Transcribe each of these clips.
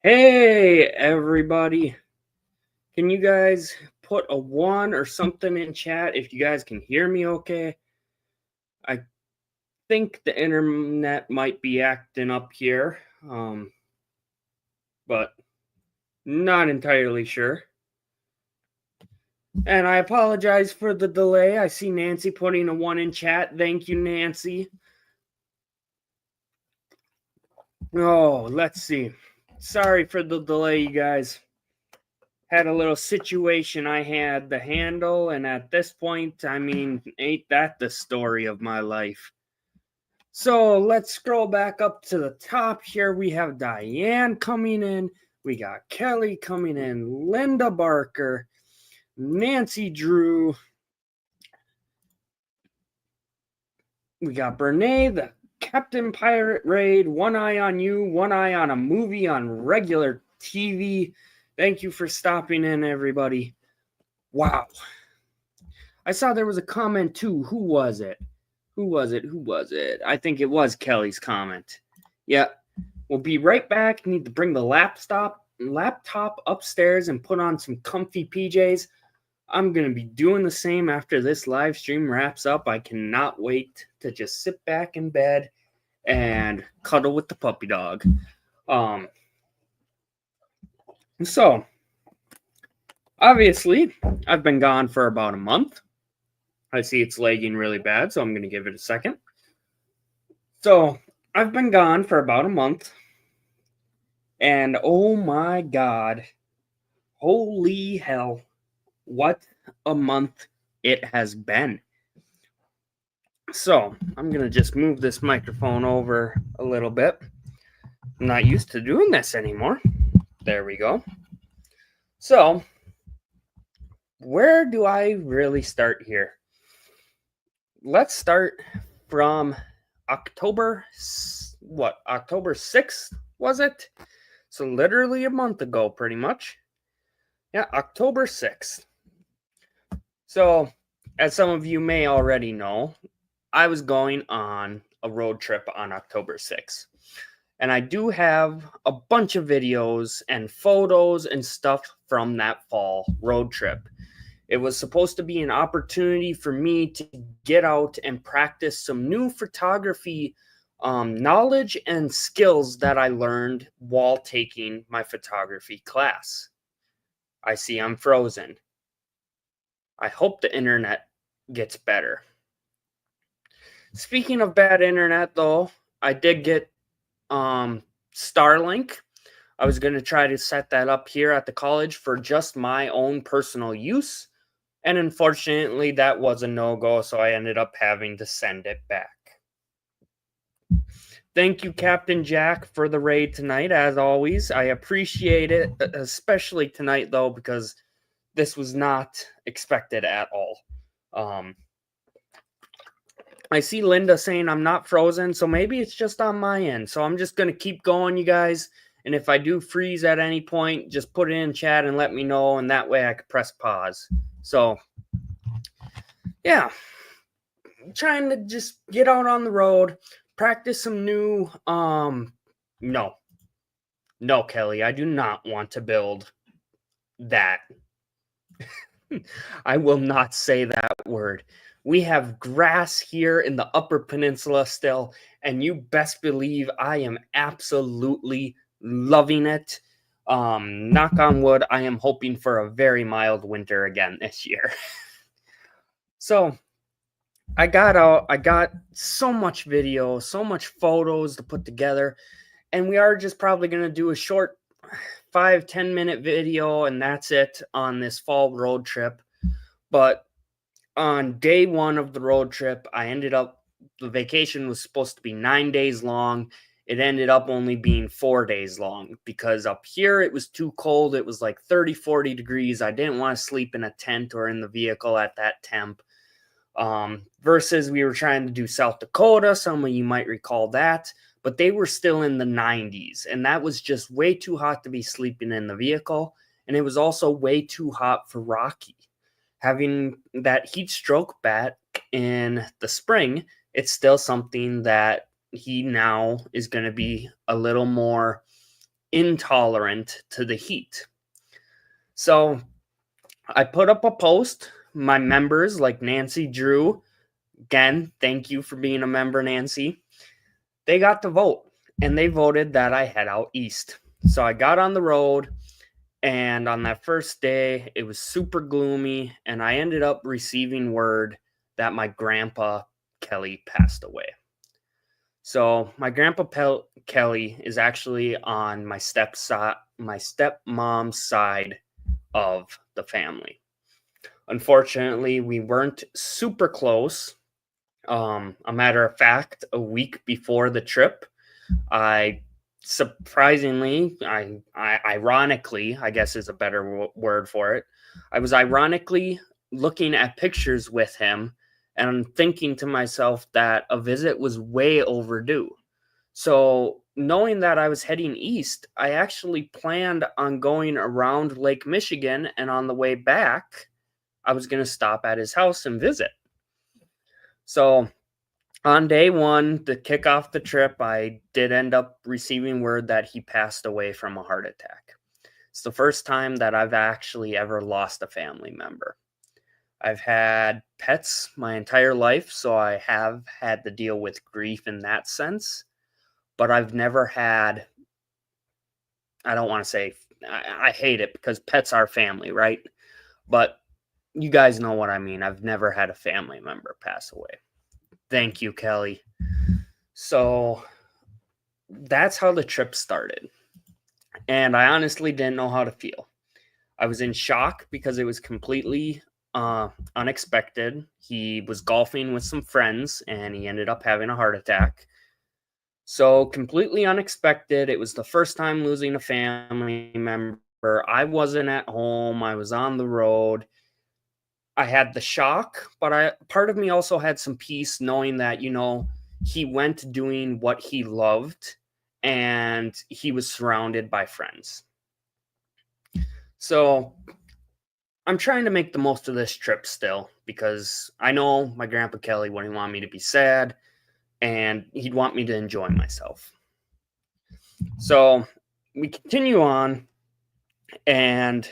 Hey, everybody. Can you guys put a one or something in chat if you guys can hear me okay? I think the internet might be acting up here, but not entirely sure. And I apologize for the delay. I see Nancy putting a one in chat. Thank you, Nancy. Oh, let's see. Sorry for the delay, you guys. Had a little situation I had to handle, and at this point, I mean, ain't that the story of my life? So let's scroll back up to the top here. We have Diane coming in, we got Kelly coming in, Linda Barker, Nancy Drew, we got Brene, the Captain Pirate Raid, one eye on you, one eye on a movie on regular TV. Thank you for stopping in, everybody. Wow. I saw there was a comment too. Who was it? Who was it? I think it was Kelly's comment. Yeah. We'll be right back. Need to bring the laptop upstairs and put on some comfy PJs. I'm going to be doing the same after this live stream wraps up. I cannot wait to just sit back in bed and cuddle with the puppy dog. So, obviously, I've been gone for about a month. I see it's lagging really bad, so I'm going to give it a second. So, I've been gone for about a month. And oh my God, holy hell, what a month it has been. So, I'm going to just move this microphone over a little bit. I'm not used to doing this anymore. There we go. So, where do I really start here? Let's start from October 6th, was it? So literally a month ago, pretty much. Yeah, October 6th. So, as some of you may already know, I was going on a road trip on October 6th. And I do have a bunch of videos and photos and stuff from that fall road trip. It was supposed to be an opportunity for me to get out and practice some new photography knowledge and skills that I learned while taking my photography class. I see I'm frozen. I hope the internet gets better. Speaking of bad internet, though, I did get Starlink. I was going to try to set that up here at the college for just my own personal use. And unfortunately, that was a no-go, so I ended up having to send it back. Thank you, Captain Jack, for the raid tonight, as always. I appreciate it, especially tonight, though, because this was not expected at all. I see Linda saying I'm not frozen, so maybe it's just on my end. So I'm just going to keep going, you guys. And if I do freeze at any point, just put it in chat and let me know, and that way I could press pause. So, yeah, I'm trying to just get out on the road, practice some new, no, Kelly, I do not want to build that. I will not say that word. We have grass here in the Upper Peninsula still, and you best believe I am absolutely loving it. Knock on wood, I am hoping for a very mild winter again this year. So, I got so much video, so much photos to put together, and we are just probably going to do a short 5-10 minute video, and that's it on this fall road trip. But on day one of the road trip, the vacation was supposed to be 9 days long. It ended up only being 4 days long because up here it was too cold. It was like 30, 40 degrees. I didn't want to sleep in a tent or in the vehicle at that temp. Versus we were trying to do South Dakota. Some of you might recall that, but they were still in the 90s, and that was just way too hot to be sleeping in the vehicle. And it was also way too hot for Rocky. Having that heat stroke back in the spring, it's still something that he now is going to be a little more intolerant to the heat. So I put up a post. My members, like Nancy Drew, again, thank you for being a member, Nancy. They got to vote, and they voted that I head out east. So I got on the road, and on that first day, it was super gloomy, and I ended up receiving word that my grandpa Kelly passed away. So my grandpa Kelly is actually on my stepmom's side of the family. Unfortunately, we weren't super close. A matter of fact, a week before the trip, ironically, I guess is a better word for it. I was ironically looking at pictures with him and thinking to myself that a visit was way overdue. So, knowing that I was heading east, I actually planned on going around Lake Michigan, and on the way back, I was going to stop at his house and visit. So, on day one, to kick off the trip, I did end up receiving word that he passed away from a heart attack. It's the first time that I've actually ever lost a family member. I've had pets my entire life, so I have had to deal with grief in that sense. But I've never had, I don't want to say, I hate it because pets are family, right? But you guys know what I mean. I've never had a family member pass away. Thank you, Kelly. So that's how the trip started. And I honestly didn't know how to feel. I was in shock because it was completely unexpected. He was golfing with some friends and he ended up having a heart attack. So completely unexpected. It was the first time losing a family member. I wasn't at home. I was on the road. I had the shock, but part of me also had some peace knowing that, he went doing what he loved and he was surrounded by friends. So I'm trying to make the most of this trip still because I know my grandpa Kelly wouldn't want me to be sad and he'd want me to enjoy myself. So we continue on and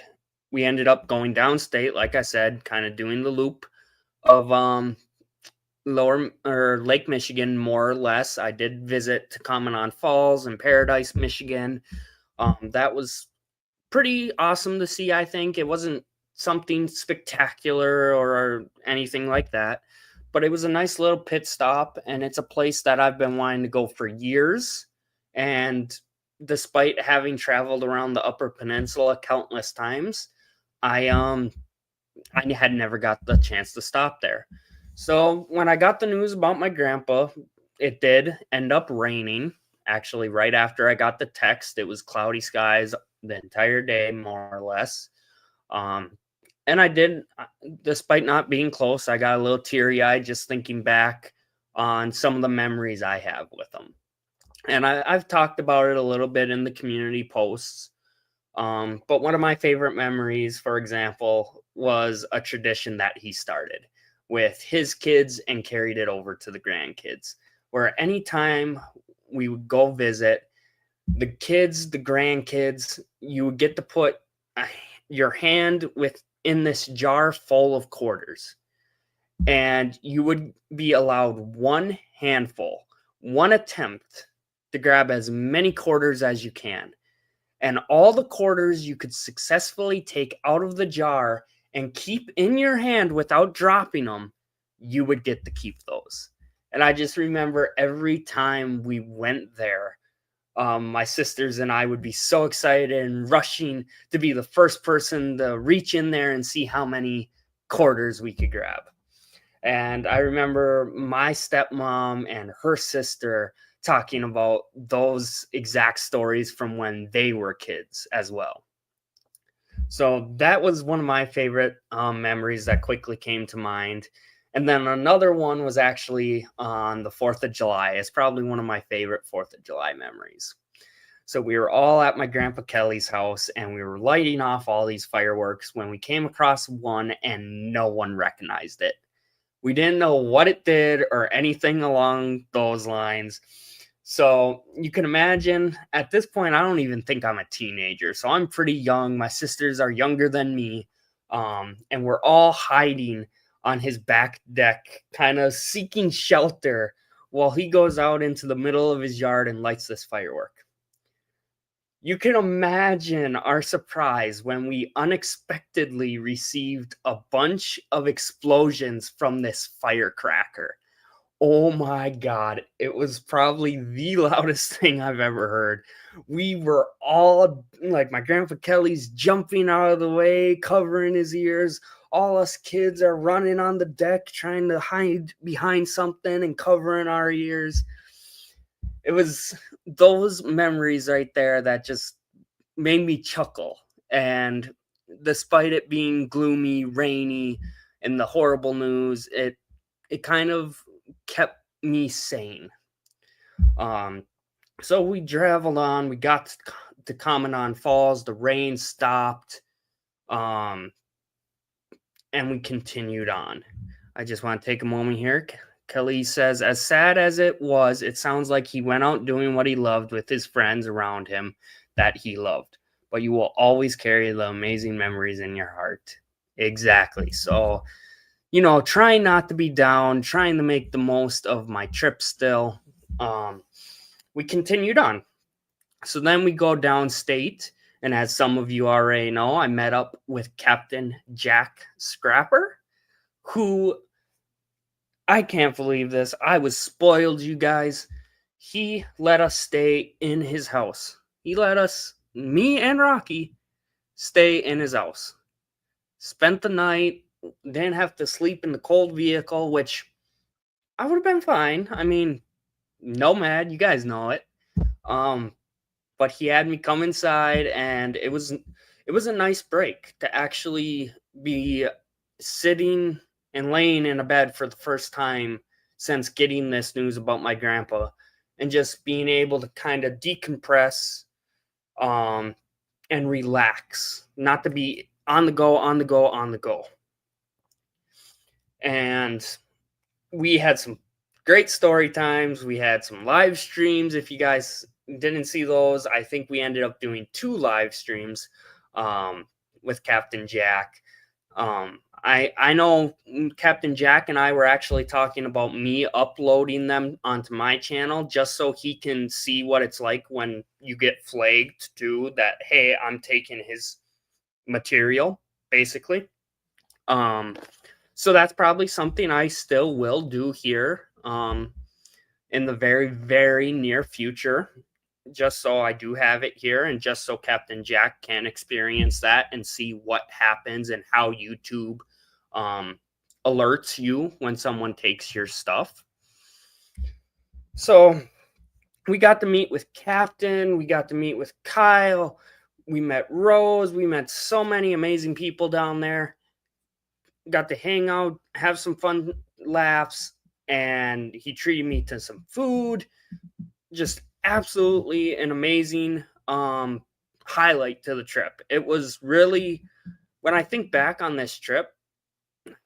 we ended up going downstate, like I said, kind of doing the loop of lower or Lake Michigan, more or less. I did visit Tahcomanon Falls and Paradise, Michigan. That was pretty awesome to see. I think it wasn't something spectacular or anything like that, but it was a nice little pit stop, and it's a place that I've been wanting to go for years. And despite having traveled around the Upper Peninsula countless times, I had never got the chance to stop there. So when I got the news about my grandpa, it did end up raining. Actually, right after I got the text, it was cloudy skies the entire day, more or less. And I did, despite not being close, I got a little teary-eyed just thinking back on some of the memories I have with him. And I've talked about it a little bit in the community posts. But one of my favorite memories, for example, was a tradition that he started with his kids and carried it over to the grandkids, where anytime we would go visit, the kids, the grandkids, you would get to put your hand in this jar full of quarters. And you would be allowed one handful, one attempt to grab as many quarters as you can. And all the quarters you could successfully take out of the jar and keep in your hand without dropping them, you would get to keep those. And I just remember every time we went there, my sisters and I would be so excited and rushing to be the first person to reach in there and see how many quarters we could grab. And I remember my stepmom and her sister talking about those exact stories from when they were kids as well. So that was one of my favorite memories that quickly came to mind. And then another one was actually on the 4th of July. It's probably one of my favorite 4th of July memories. So we were all at my grandpa Kelly's house and we were lighting off all these fireworks when we came across one and no one recognized it. We didn't know what it did or anything along those lines, So you can imagine at this point, I don't even think I'm a teenager. So I'm pretty young. My sisters are younger than me. And we're all hiding on his back deck, kind of seeking shelter while he goes out into the middle of his yard and lights this firework. You can imagine our surprise when we unexpectedly received a bunch of explosions from this firecracker. Oh my God. It was probably the loudest thing I've ever heard. We were all like, my grandpa Kelly's jumping out of the way, covering his ears. All us kids are running on the deck, trying to hide behind something and covering our ears. It was those memories right there that just made me chuckle. And despite it being gloomy, rainy, and the horrible news, it kind of kept me sane. Um, so we traveled on. We got to Commandant Falls. The rain stopped, and we continued on. I just want to take a moment here. Kelly says, as sad as it was, it sounds like he went out doing what he loved with his friends around him that he loved. But you will always carry the amazing memories in your heart. Exactly. So, trying not to be down, trying to make the most of my trip still. We continued on. So then we go downstate. And as some of you already know, I met up with Captain Jack Scrapper, who, I can't believe this. I was spoiled, you guys. He let us stay in his house. He let us, me and Rocky, stay in his house. Spent the night, didn't have to sleep in the cold vehicle, which I would have been fine. I mean, nomad, you guys know it. But he had me come inside, and it was a nice break to actually be sitting and laying in a bed for the first time since getting this news about my grandpa, and just being able to kind of decompress and relax, not to be on the go, on the go, on the go. And we had some great story times. We had some live streams. If you guys didn't see those, I think we ended up doing 2 live streams with Captain Jack. I know Captain Jack and I were actually talking about me uploading them onto my channel just so he can see what it's like when you get flagged too, that, hey, I'm taking his material, basically. So that's probably something I still will do here in the very, very near future, just so I do have it here and just so Captain Jack can experience that and see what happens and how YouTube alerts you when someone takes your stuff. So we got to meet with Captain. We got to meet with Kyle. We met Rose. We met so many amazing people down there. Got to hang out, have some fun laughs, and he treated me to some food. Just absolutely an amazing highlight to the trip. It was really, when I think back on this trip,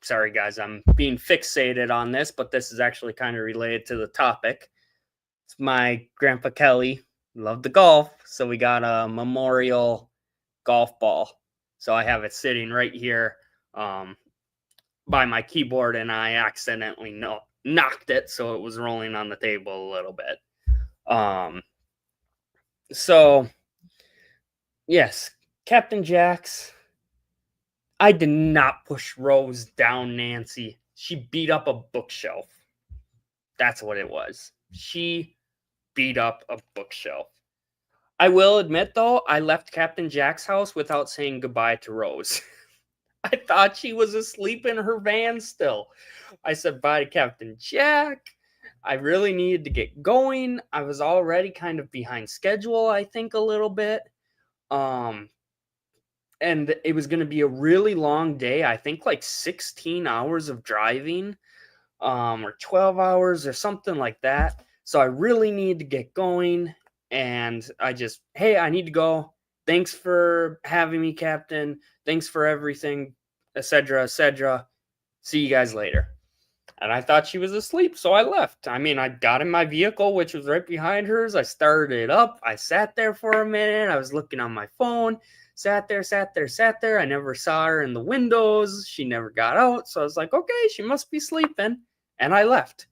sorry guys, I'm being fixated on this, but this is actually kind of related to the topic. It's my grandpa Kelly loved the golf, so we got a memorial golf ball. So I have it sitting right here by my keyboard, and I accidentally knocked it, so it was rolling on the table a little bit. So yes, Captain Jack's. I did not push Rose down, Nancy. She beat up a bookshelf. That's what it was. She beat up a bookshelf. I will admit, though, I left Captain Jack's house without saying goodbye to Rose. I thought she was asleep in her van still. I said bye to Captain Jack. I really needed to get going. I was already kind of behind schedule, I think, a little bit. And it was going to be a really long day. I think like 16 hours of driving, or 12 hours or something like that. So I really need to get going. And hey, I need to go. Thanks for having me, Captain. Thanks for everything, etc., etc. See you guys later. And I thought she was asleep, so I left. I mean, I got in my vehicle, which was right behind hers. I started it up. I sat there for a minute. I was looking on my phone, sat there. I never saw her in the windows. She never got out. So I was like, okay, she must be sleeping. And I left.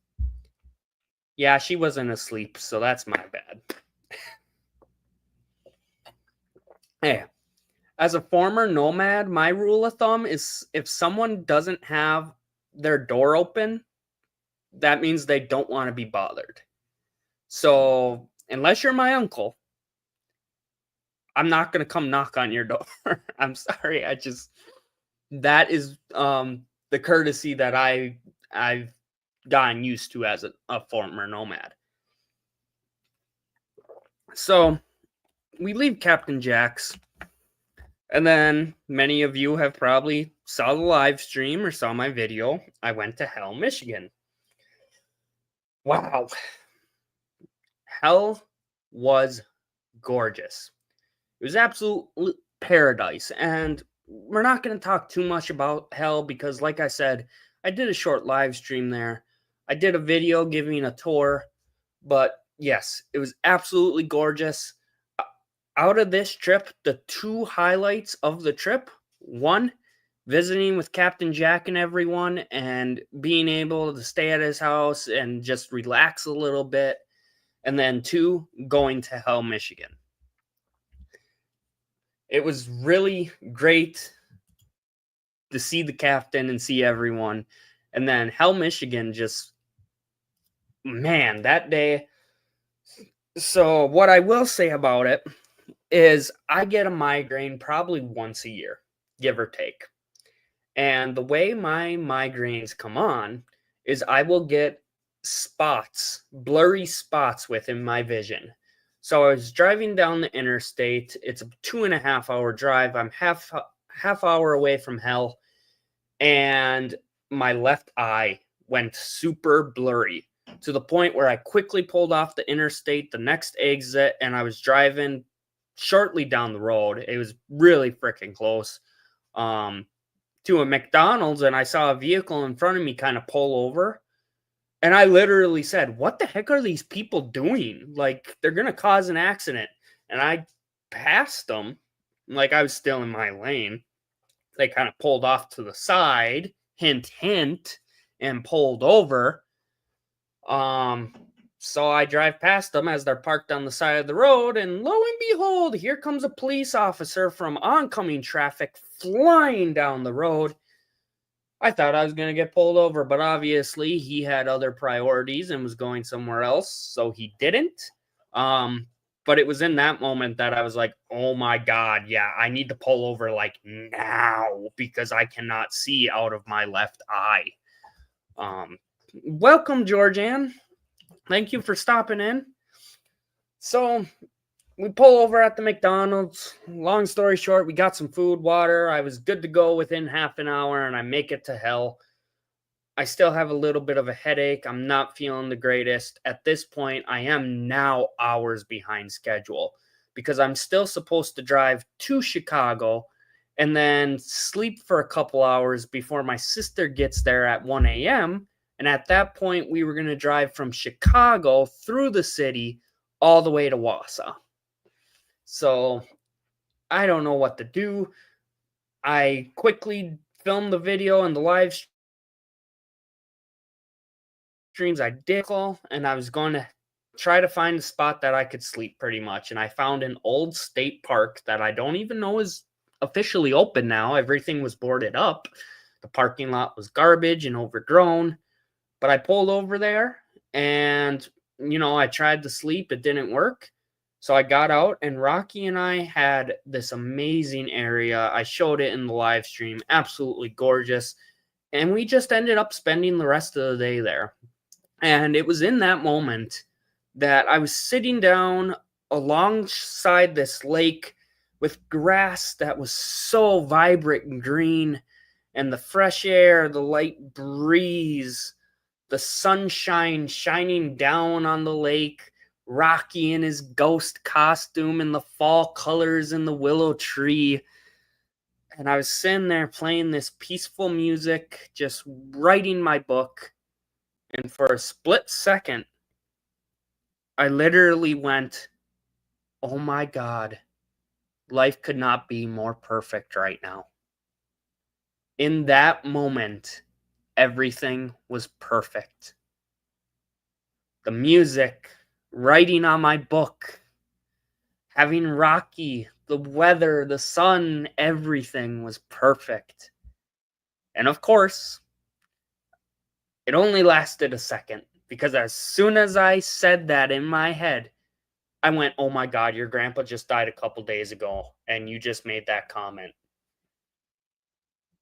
Yeah, she wasn't asleep, so that's my bad. Hey, as a former nomad, my rule of thumb is if someone doesn't have their door open, that means they don't want to be bothered. So, unless you're my uncle, I'm not going to come knock on your door. I'm sorry. That is the courtesy that I've gotten used to as a former nomad. So, we leave Captain Jack's, and then many of you have probably saw the live stream or saw my video. I went to Hell, Michigan. Wow. Hell was gorgeous. It was absolute paradise. And we're not going to talk too much about Hell because, like I said, I did a short live stream there. I did a video giving a tour. But yes, it was absolutely gorgeous. Out of this trip, the two highlights of the trip, one, visiting with Captain Jack and everyone and being able to stay at his house and just relax a little bit. And then two, going to Hell, Michigan. It was really great to see the captain and see everyone. And then Hell, Michigan, just, man, that day. So what I will say about it is I get a migraine probably once a year, give or take. And the way my migraines come on is I will get spots, blurry spots within my vision. So I was driving down the interstate. It's a 2.5 hour drive. I'm half hour away from Hell. And my left eye went super blurry to the point where I quickly pulled off the interstate, the next exit, and I was driving shortly down the road. It was really freaking close to a McDonald's, and I saw a vehicle in front of me kind of pull over. And I literally said, what the heck are these people doing? Like, they're going to cause an accident. And I passed them like I was still in my lane. They kind of pulled off to the side, hint, hint, and pulled over. So I drive past them as they're parked on the side of the road, and lo and behold, here comes a police officer from oncoming traffic flying down the road. I thought I was going to get pulled over, but obviously he had other priorities and was going somewhere else, so he didn't. But it was in that moment that I was like, oh my God, yeah, I need to pull over like now because I cannot see out of my left eye. Welcome, Georgianne. Thank you for stopping in. So we pull over at the McDonald's. Long story short, we got some food, water. I was good to go within half an hour, and I make it to Hell. I still have a little bit of a headache. I'm not feeling the greatest. At this point, I am now hours behind schedule because I'm still supposed to drive to Chicago and then sleep for a couple hours before my sister gets there at 1 a.m. And at that point, we were going to drive from Chicago through the city all the way to Wausau. So I don't know what to do. I quickly filmed the video and the live streams. I did, and I was going to try to find a spot that I could sleep pretty much. And I found an old state park that I don't even know is officially open now. Everything was boarded up. The parking lot was garbage and overgrown. But I pulled over there and, I tried to sleep. It didn't work. So I got out, and Rocky and I had this amazing area. I showed it in the live stream. Absolutely gorgeous. And we just ended up spending the rest of the day there. And it was in that moment that I was sitting down alongside this lake with grass that was so vibrant and green, and the fresh air, the light breeze, the sunshine shining down on the lake, Rocky in his ghost costume and the fall colors in the willow tree. And I was sitting there playing this peaceful music, just writing my book. And for a split second, I literally went, oh my God, life could not be more perfect right now. In that moment, everything was perfect. The music, writing on my book, having Rocky, the weather, the sun, everything was perfect. And of course, it only lasted a second, because as soon as I said that in my head, I went, oh my God, your grandpa just died a couple days ago, and you just made that comment.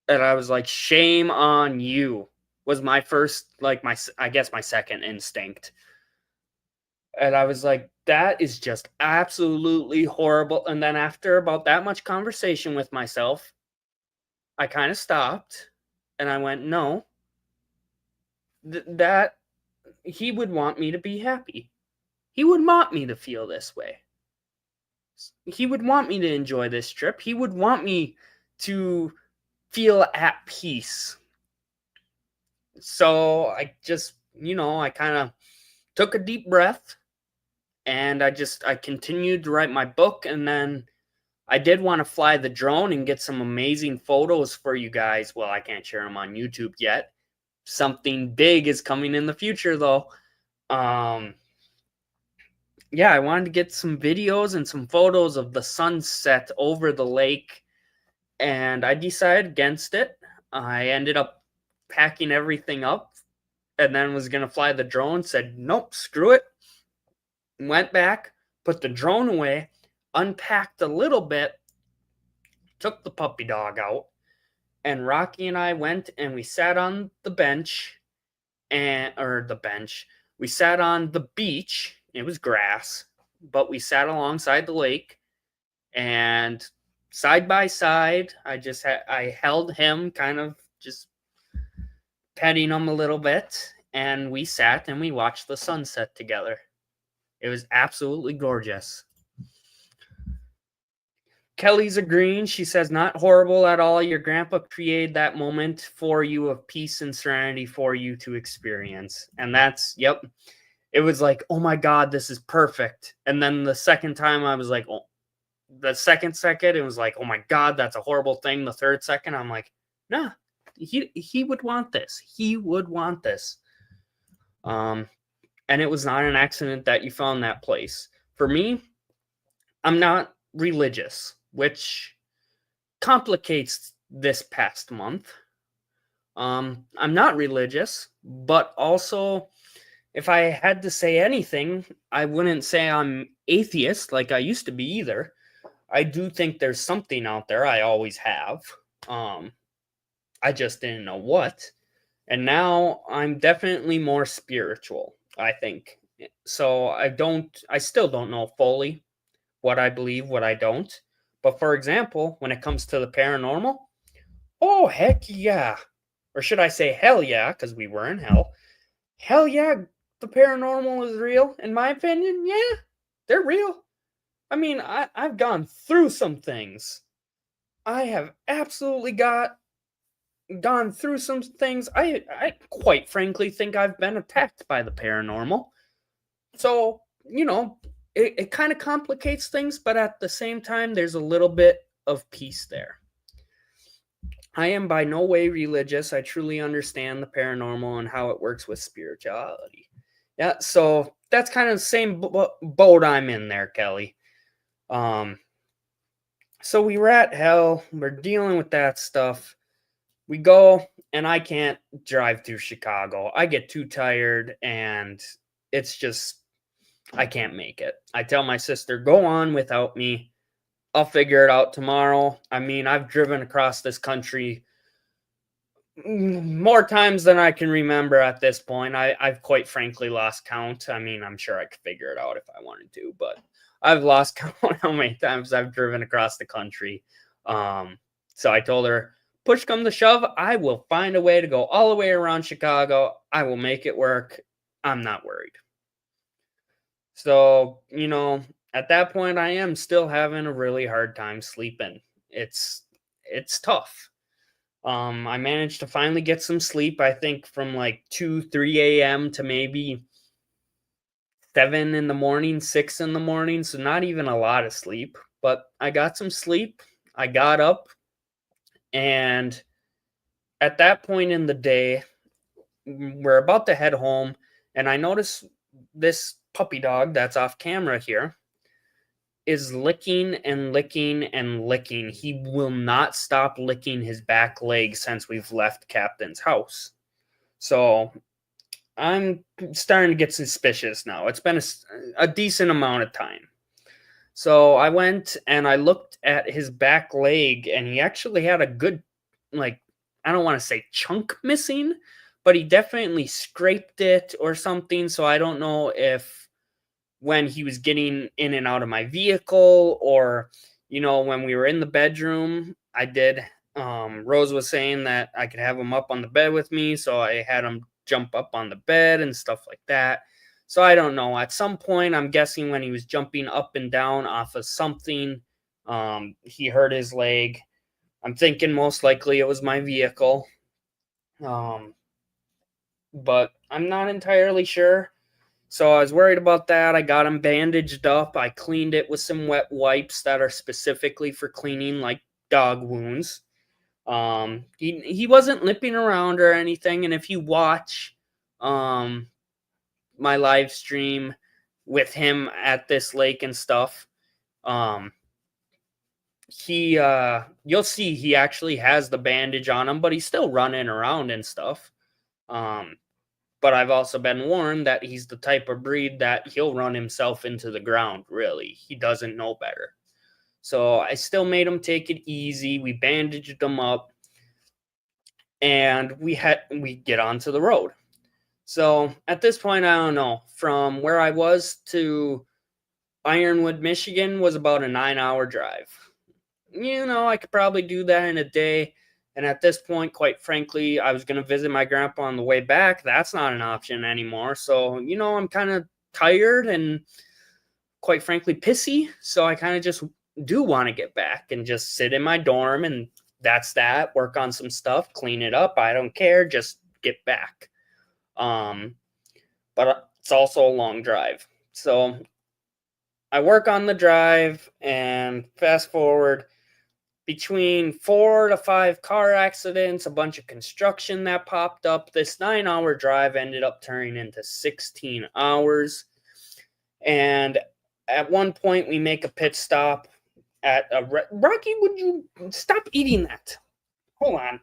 And I was like, shame on you, was my first, I guess my second instinct. And I was like, that is just absolutely horrible. And then after about that much conversation with myself, I kind of stopped and I went, no, that he would want me to be happy. He would want me to feel this way. He would want me to enjoy this trip. He would want me to feel at peace. So I just, I kind of took a deep breath and I continued to write my book. And then I did want to fly the drone and get some amazing photos for you guys. Well, I can't share them on YouTube yet. Something big is coming in the future though. Yeah, I wanted to get some videos and some photos of the sunset over the lake, and I decided against it. I ended up packing everything up and then was going to fly the drone, said, nope, screw it. Went back, put the drone away, unpacked a little bit, took the puppy dog out, and Rocky and I went and we sat on the bench, we sat on the beach. It was grass, but we sat alongside the lake, and side by side, I held him, kind of just petting him a little bit, and we sat and we watched the sunset together. It was absolutely gorgeous. Kelly's agreeing. She says, not horrible at all. Your grandpa created that moment for you of peace and serenity for you to experience. And that's, yep. It was like, oh my God, this is perfect. And then the second time I was like, oh, the second, it was like, oh my God, that's a horrible thing. The third second, I'm like, nah, he would want this. He would want this. And it was not an accident that you found that place. For me, I'm not religious, which complicates this past month. I'm not religious, but also, if I had to say anything, I wouldn't say I'm atheist like I used to be either. I do think there's something out there. I always have. I just didn't know what. And now I'm definitely more spiritual, I think. So I still don't know fully what I believe, what I don't. But for example, when it comes to the paranormal, oh, heck yeah. Or should I say hell yeah, because we were in hell. Hell yeah, the paranormal is real. In my opinion, yeah, they're real. I mean, I've gone through some things. I have absolutely gone through some things. I quite frankly think I've been attacked by the paranormal. So, it kind of complicates things, but at the same time, there's a little bit of peace there. I am by no way religious. I truly understand the paranormal and how it works with spirituality. Yeah, so that's kind of the same boat I'm in there, Kelly. So we were at hell. We're dealing with that stuff. We go, and I can't drive through Chicago. I get too tired, and it's just, I can't make it. I tell my sister, go on without me. I'll figure it out tomorrow. I mean, I've driven across this country more times than I can remember at this point. I've quite frankly lost count. I mean, I'm sure I could figure it out if I wanted to, but I've lost count how many times I've driven across the country. So I told her, push come to shove, I will find a way to go all the way around Chicago. I will make it work. I'm not worried. So, at that point, I am still having a really hard time sleeping. It's tough. I managed to finally get some sleep, I think from like 2, 3 a.m. to maybe 7 in the morning, 6 in the morning. So not even a lot of sleep, but I got some sleep. I got up, and at that point in the day, we're about to head home, and I notice this puppy dog that's off camera here is licking and licking and licking. He will not stop licking his back leg since we've left Captain's house. So I'm starting to get suspicious now. It's been a decent amount of time. So I went and I looked at his back leg, and he actually had a good, like, I don't want to say chunk missing, but he definitely scraped it or something. So I don't know if when he was getting in and out of my vehicle, or, when we were in the bedroom, I did. Rose was saying that I could have him up on the bed with me. So I had him jump up on the bed and stuff like that. So I don't know. At some point, I'm guessing when he was jumping up and down off of something, he hurt his leg. I'm thinking most likely it was my vehicle. But I'm not entirely sure. So I was worried about that. I got him bandaged up. I cleaned it with some wet wipes that are specifically for cleaning like dog wounds. He wasn't limping around or anything. And if you watch my live stream with him at this lake and stuff, you'll see he actually has the bandage on him, but he's still running around and stuff. But I've also been warned that he's the type of breed that he'll run himself into the ground, really. He doesn't know better. So I still made him take it easy. We bandaged him up, and we get onto the road. So at this point, I don't know. From where I was to Ironwood, Michigan was about a 9-hour drive. I could probably do that in a day. And at this point, quite frankly, I was going to visit my grandpa on the way back. That's not an option anymore. So, I'm kind of tired and quite frankly pissy. So I kind of just do want to get back and just sit in my dorm, and that's that. Work on some stuff, clean it up. I don't care. Just get back. But it's also a long drive. So I work on the drive, and fast forward, between 4 to 5 car accidents, a bunch of construction that popped up, this 9-hour drive ended up turning into 16 hours. And at one point, we make a pit stop at a Rocky, would you stop eating that? Hold on.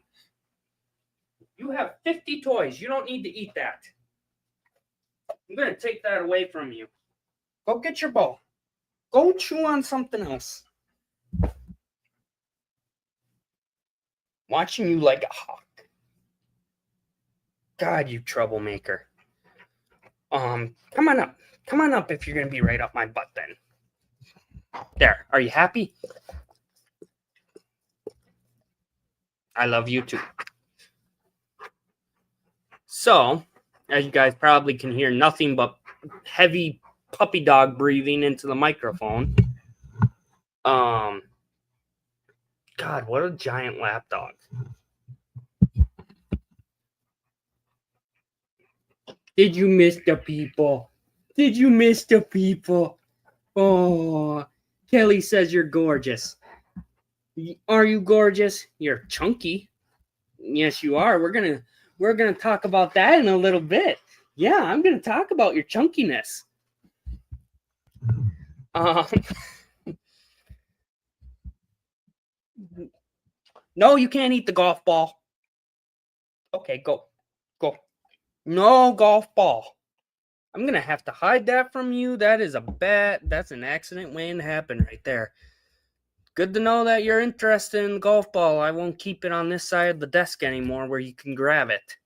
You have 50 toys. You don't need to eat that. I'm going to take that away from you. Go get your bowl. Go chew on something else. Watching you like a hawk. God, you troublemaker. Come on up. Come on up if you're going to be right up my butt then. There. Are you happy? I love you too. So, as you guys probably can hear, nothing but heavy puppy dog breathing into the microphone. God, what a giant lap dog. Did you miss the people? Did you miss the people? Oh, Kelly says you're gorgeous. Are you gorgeous? You're chunky. Yes, you are. We're gonna talk about that in a little bit. Yeah, I'm gonna talk about your chunkiness. No, you can't eat the golf ball. Okay, go. No golf ball. I'm going to have to hide that from you. That's an accident waiting to happen right there. Good to know that you're interested in the golf ball. I won't keep it on this side of the desk anymore where you can grab it.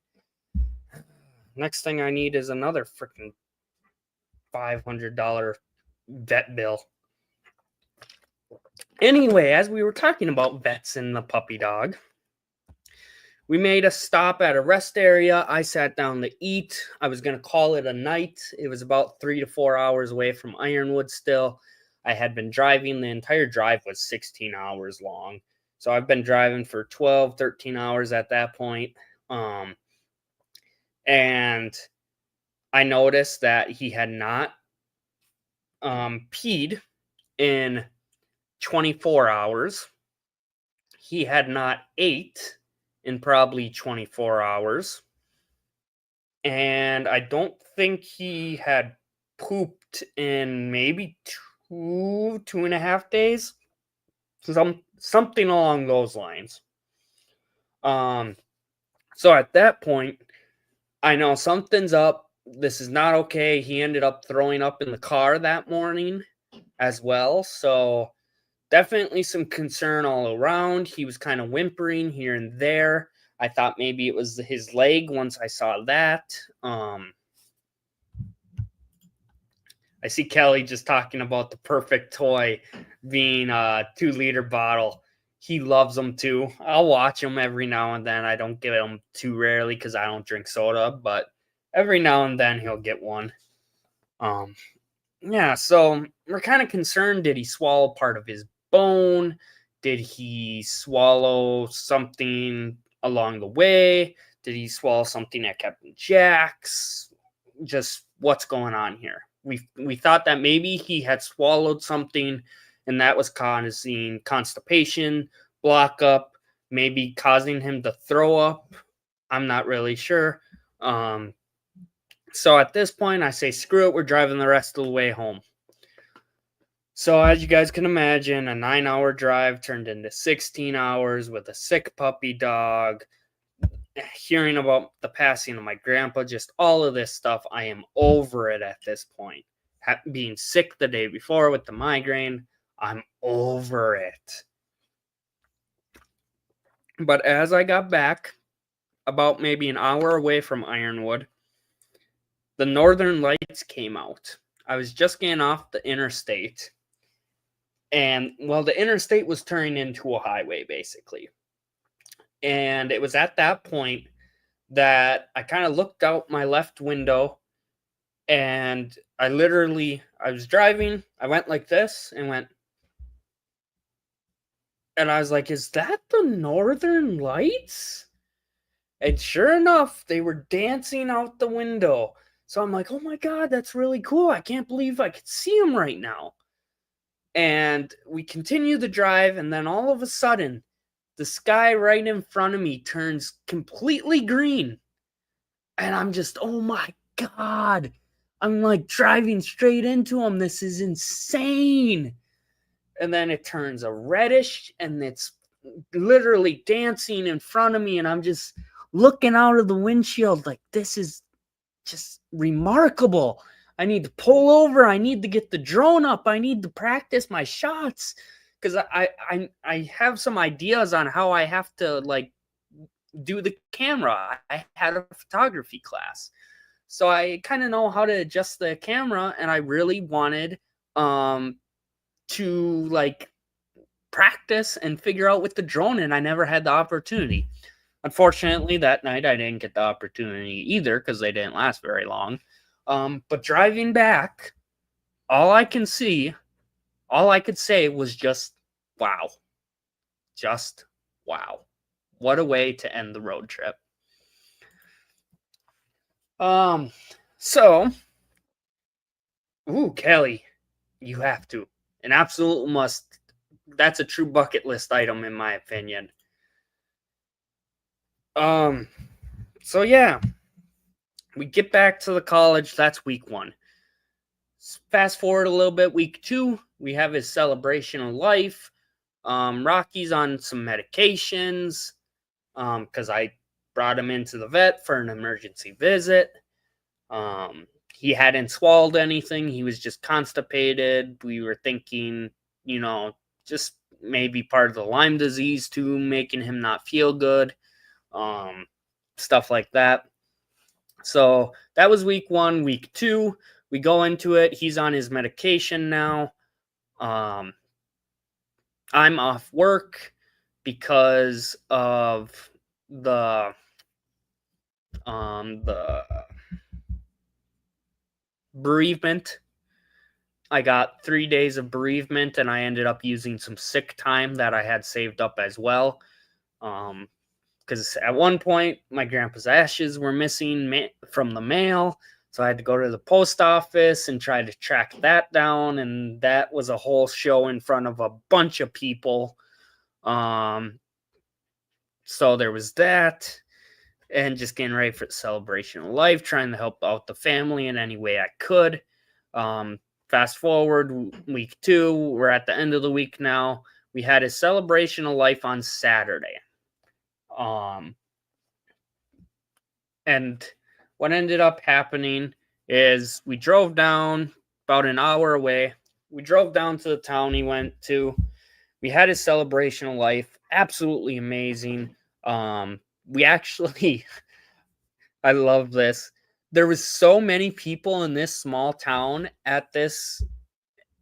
Next thing I need is another freaking $500 vet bill. Anyway, as we were talking about vets and the puppy dog, we made a stop at a rest area. I sat down to eat. I was going to call it a night. It was about 3 to 4 hours away from Ironwood still. I had been driving. The entire drive was 16 hours long. So I've been driving for 12, 13 hours at that point. And I noticed that he had not peed in 24 hours. He had not ate in probably 24 hours. And I don't think he had pooped in maybe 2.5 days. Something along those lines. So at that point, I know something's up. This is not okay. He ended up throwing up in the car that morning as well. So definitely some concern all around. He was kind of whimpering here and there. I thought maybe it was his leg once I saw that. I see Kelly just talking about the perfect toy being a 2-liter bottle. He loves them too. I'll watch them every now and then. I don't get them too rarely because I don't drink soda, but every now and then he'll get one. Yeah, so we're kind of concerned. Did he swallow part of his bone? Did he swallow something along the way? Did he swallow something at Captain Jack's? Just what's going on here? We thought that maybe he had swallowed something and that was causing constipation, block up, maybe causing him to throw up. I'm not really sure. So at this point, I say, screw it, we're driving the rest of the way home. So as you guys can imagine, a 9-hour drive turned into 16 hours with a sick puppy dog, hearing about the passing of my grandpa, just all of this stuff. I am over it at this point. Being sick the day before with the migraine, I'm over it. But as I got back, about maybe an hour away from Ironwood, the Northern Lights came out. I was just getting off the interstate. And, well, the interstate was turning into a highway, basically. And it was at that point that I kind of looked out my left window and I was driving. I went like this and went. And I was like, is that the Northern Lights? And sure enough, they were dancing out the window. So I'm like, oh my God, that's really cool. I can't believe I could see them right now. And we continue the drive, and then all of a sudden, the sky right in front of me turns completely green. And I'm just, oh my God. I'm like driving straight into them. This is insane. And then it turns a reddish, and it's literally dancing in front of me. And I'm just looking out of the windshield like, this is just remarkable. I need to pull over. I need to get the drone up. I need to practice my shots because I have some ideas on how I have to like do the camera. I had a photography class, so I kind of know how to adjust the camera, and I really wanted to like practice and figure out with the drone, and I never had the opportunity. Unfortunately, that night I didn't get the opportunity either because they didn't last very long. But driving back, all I could say was just wow. Just wow. What a way to end the road trip. So, Kelly, you have to. An absolute must. That's a true bucket list item in my opinion. So yeah, we get back to the college. That's week 1. Fast forward a little bit, week 2, we have his celebration of life. Rocky's on some medications because I brought him into the vet for an emergency visit. He hadn't swallowed anything. He was just constipated. We were thinking, just maybe part of the Lyme disease too, making him not feel good. Stuff like that. So that was week 1. Week 2, we go into it. He's on his medication now. I'm off work because of the bereavement I got 3 days of bereavement, and I ended up using some sick time that I had saved up as well. Because at one point, my grandpa's ashes were missing from the mail. So I had to go to the post office and try to track that down. And that was a whole show in front of a bunch of people. So there was that. And just getting ready for the celebration of life, trying to help out the family in any way I could. Fast forward week 2, we're at the end of the week now. We had a celebration of life on Saturday. And what ended up happening is we drove down about an hour away. We drove down to the town he went to. We had his celebration of life. Absolutely amazing. We actually, I love this. There was so many people in this small town at this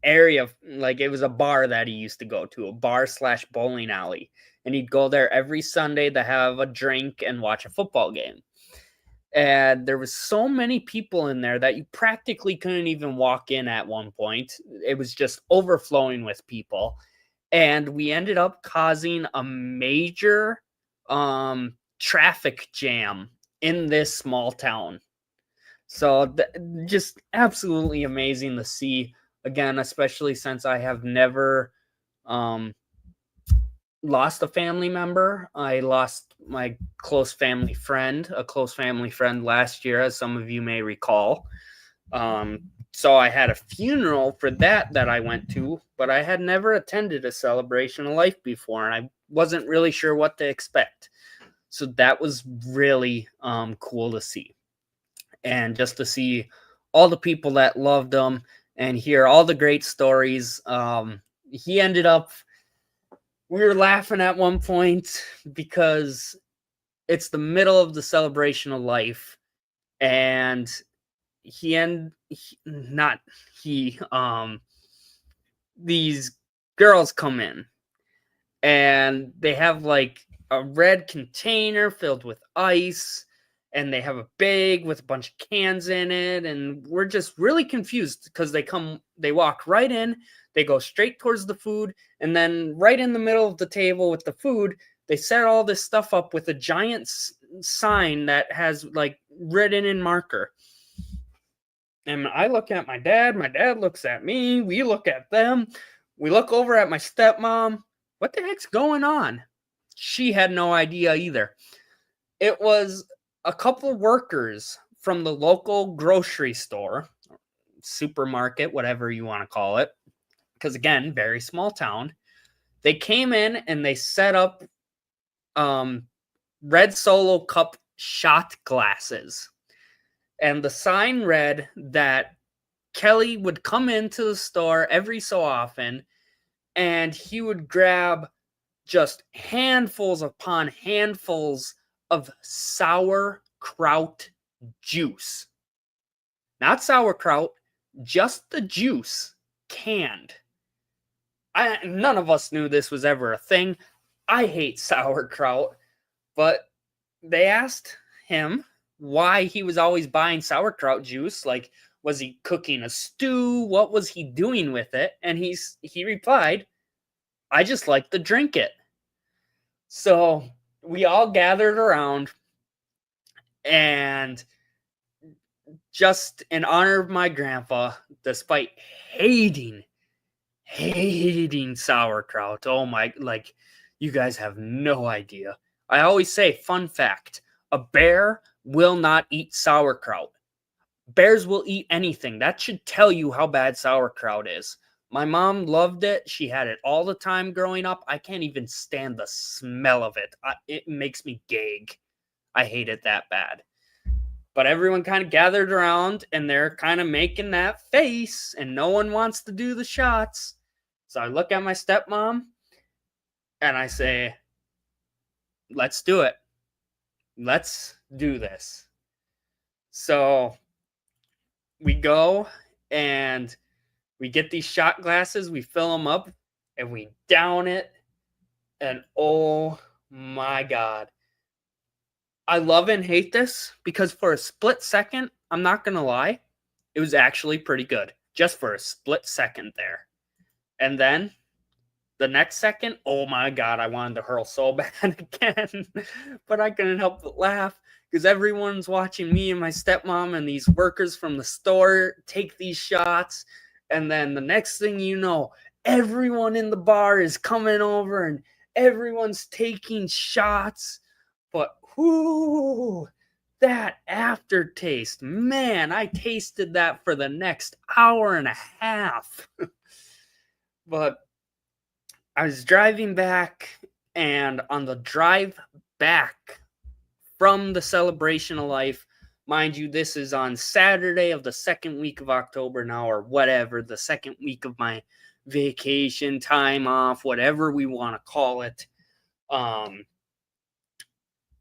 area. Like, it was a bar that he used to go to, a bar/bowling alley. And he'd go there every Sunday to have a drink and watch a football game. And there was so many people in there that you practically couldn't even walk in at one point. It was just overflowing with people. And we ended up causing a major traffic jam in this small town. So just absolutely amazing to see, again, especially since I have never lost a family member. I lost my close family friend last year, as some of you may recall. So I had a funeral for that I went to, but I had never attended a celebration of life before, and I wasn't really sure what to expect. So that was really cool to see. And just to see all the people that loved him and hear all the great stories. He ended up, we were laughing at one point because it's the middle of the celebration of life, and these girls come in, and they have like a red container filled with ice, and they have a bag with a bunch of cans in it, and we're just really confused because they walk right in, they go straight towards the food, and then right in the middle of the table with the food, they set all this stuff up with a giant sign that has like written in marker. And I look at my dad looks at me, we look at them, we look over at my stepmom. What the heck's going on? She had no idea either. It was a couple of workers from the local grocery store, supermarket, whatever you want to call it, because again, very small town. They came in and they set up red Solo cup shot glasses. And the sign read that Kelly would come into the store every so often, and he would grab just handfuls upon handfuls of sauerkraut juice. Not sauerkraut, just the juice, canned. None of us knew this was ever a thing. I hate sauerkraut, but they asked him why he was always buying sauerkraut juice. Like, was he cooking a stew? What was he doing with it? And he replied, I just like to drink it. So we all gathered around, and just in honor of my grandpa, despite hating sauerkraut. Oh my, like, you guys have no idea. I always say, fun fact, a bear will not eat sauerkraut. Bears will eat anything. That should tell you how bad sauerkraut is. My mom loved it. She had it all the time growing up. I can't even stand the smell of it. It makes me gag. I hate it that bad. But everyone kind of gathered around, and they're kind of making that face, and no one wants to do the shots. So I look at my stepmom, and I say, let's do it. Let's do this. So we go, and we get these shot glasses, we fill them up, and we down it. And oh my God. I love and hate this because for a split second, I'm not going to lie, it was actually pretty good. just for a split second there. And then the next second, oh my God, I wanted to hurl so bad again. But I couldn't help but laugh because everyone's watching me and my stepmom and these workers from the store take these shots. And then the next thing you know, everyone in the bar is coming over and everyone's taking shots. But whoo, that aftertaste, man, I tasted that for the next hour and a half. But I was driving back, and on the drive back from the Celebration of Life, mind you, this is on Saturday of the second week of October now, or whatever, the second week of my vacation, time off, whatever we want to call it.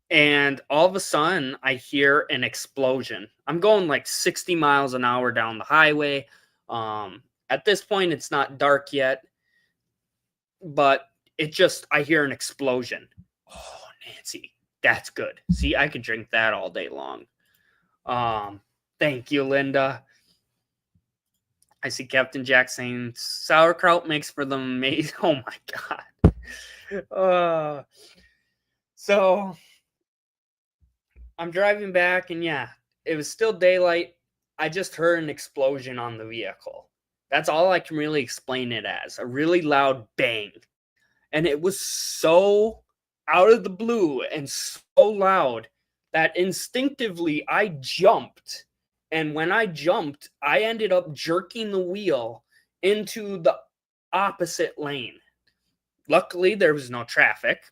And all of a sudden, I hear an explosion. I'm going like 60 miles an hour down the highway. At this point, it's not dark yet, but I hear an explosion. Oh, Nancy, that's good. See, I could drink that all day long. Thank you, Linda. I see Captain Jack saying sauerkraut makes for the amazing. Oh my God. So I'm driving back, and yeah, it was still daylight. I just heard an explosion on the vehicle. That's all I can really explain it as, a really loud bang. And it was so out of the blue and so loud that instinctively I jumped. And when I jumped, I ended up jerking the wheel into the opposite lane. Luckily, there was no traffic.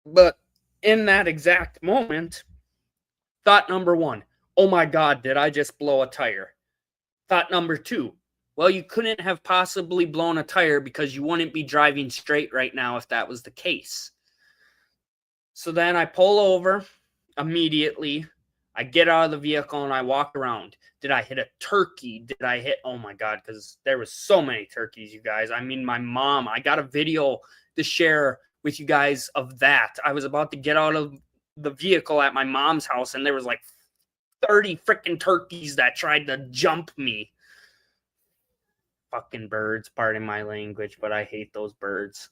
But in that exact moment, thought number one, oh my God, did I just blow a tire? Thought number two, well, you couldn't have possibly blown a tire because you wouldn't be driving straight right now if that was the case. So then I pull over immediately. I get out of the vehicle and I walk around. Did I hit a turkey? Did I hit, oh my God, because there was so many turkeys, you guys. I mean, my mom, I got a video to share with you guys of that. I was about to get out of the vehicle at my mom's house and there was like 30 freaking turkeys that tried to jump me. Fucking birds, pardon my language, but I hate those birds.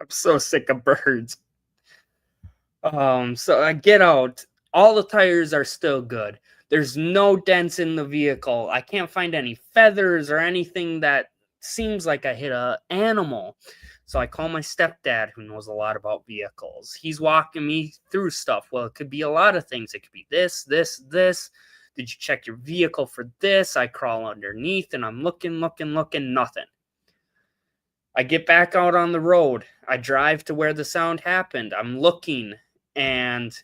I'm so sick of birds. So I get out. All the tires are still good. There's no dents in the vehicle. I can't find any feathers or anything that seems like I hit an animal. So I call my stepdad, who knows a lot about vehicles. He's walking me through stuff. Well, it could be a lot of things. It could be this, this, this. Did you check your vehicle for this? I crawl underneath and I'm looking, nothing. I get back out on the road. I drive to where the sound happened. I'm looking and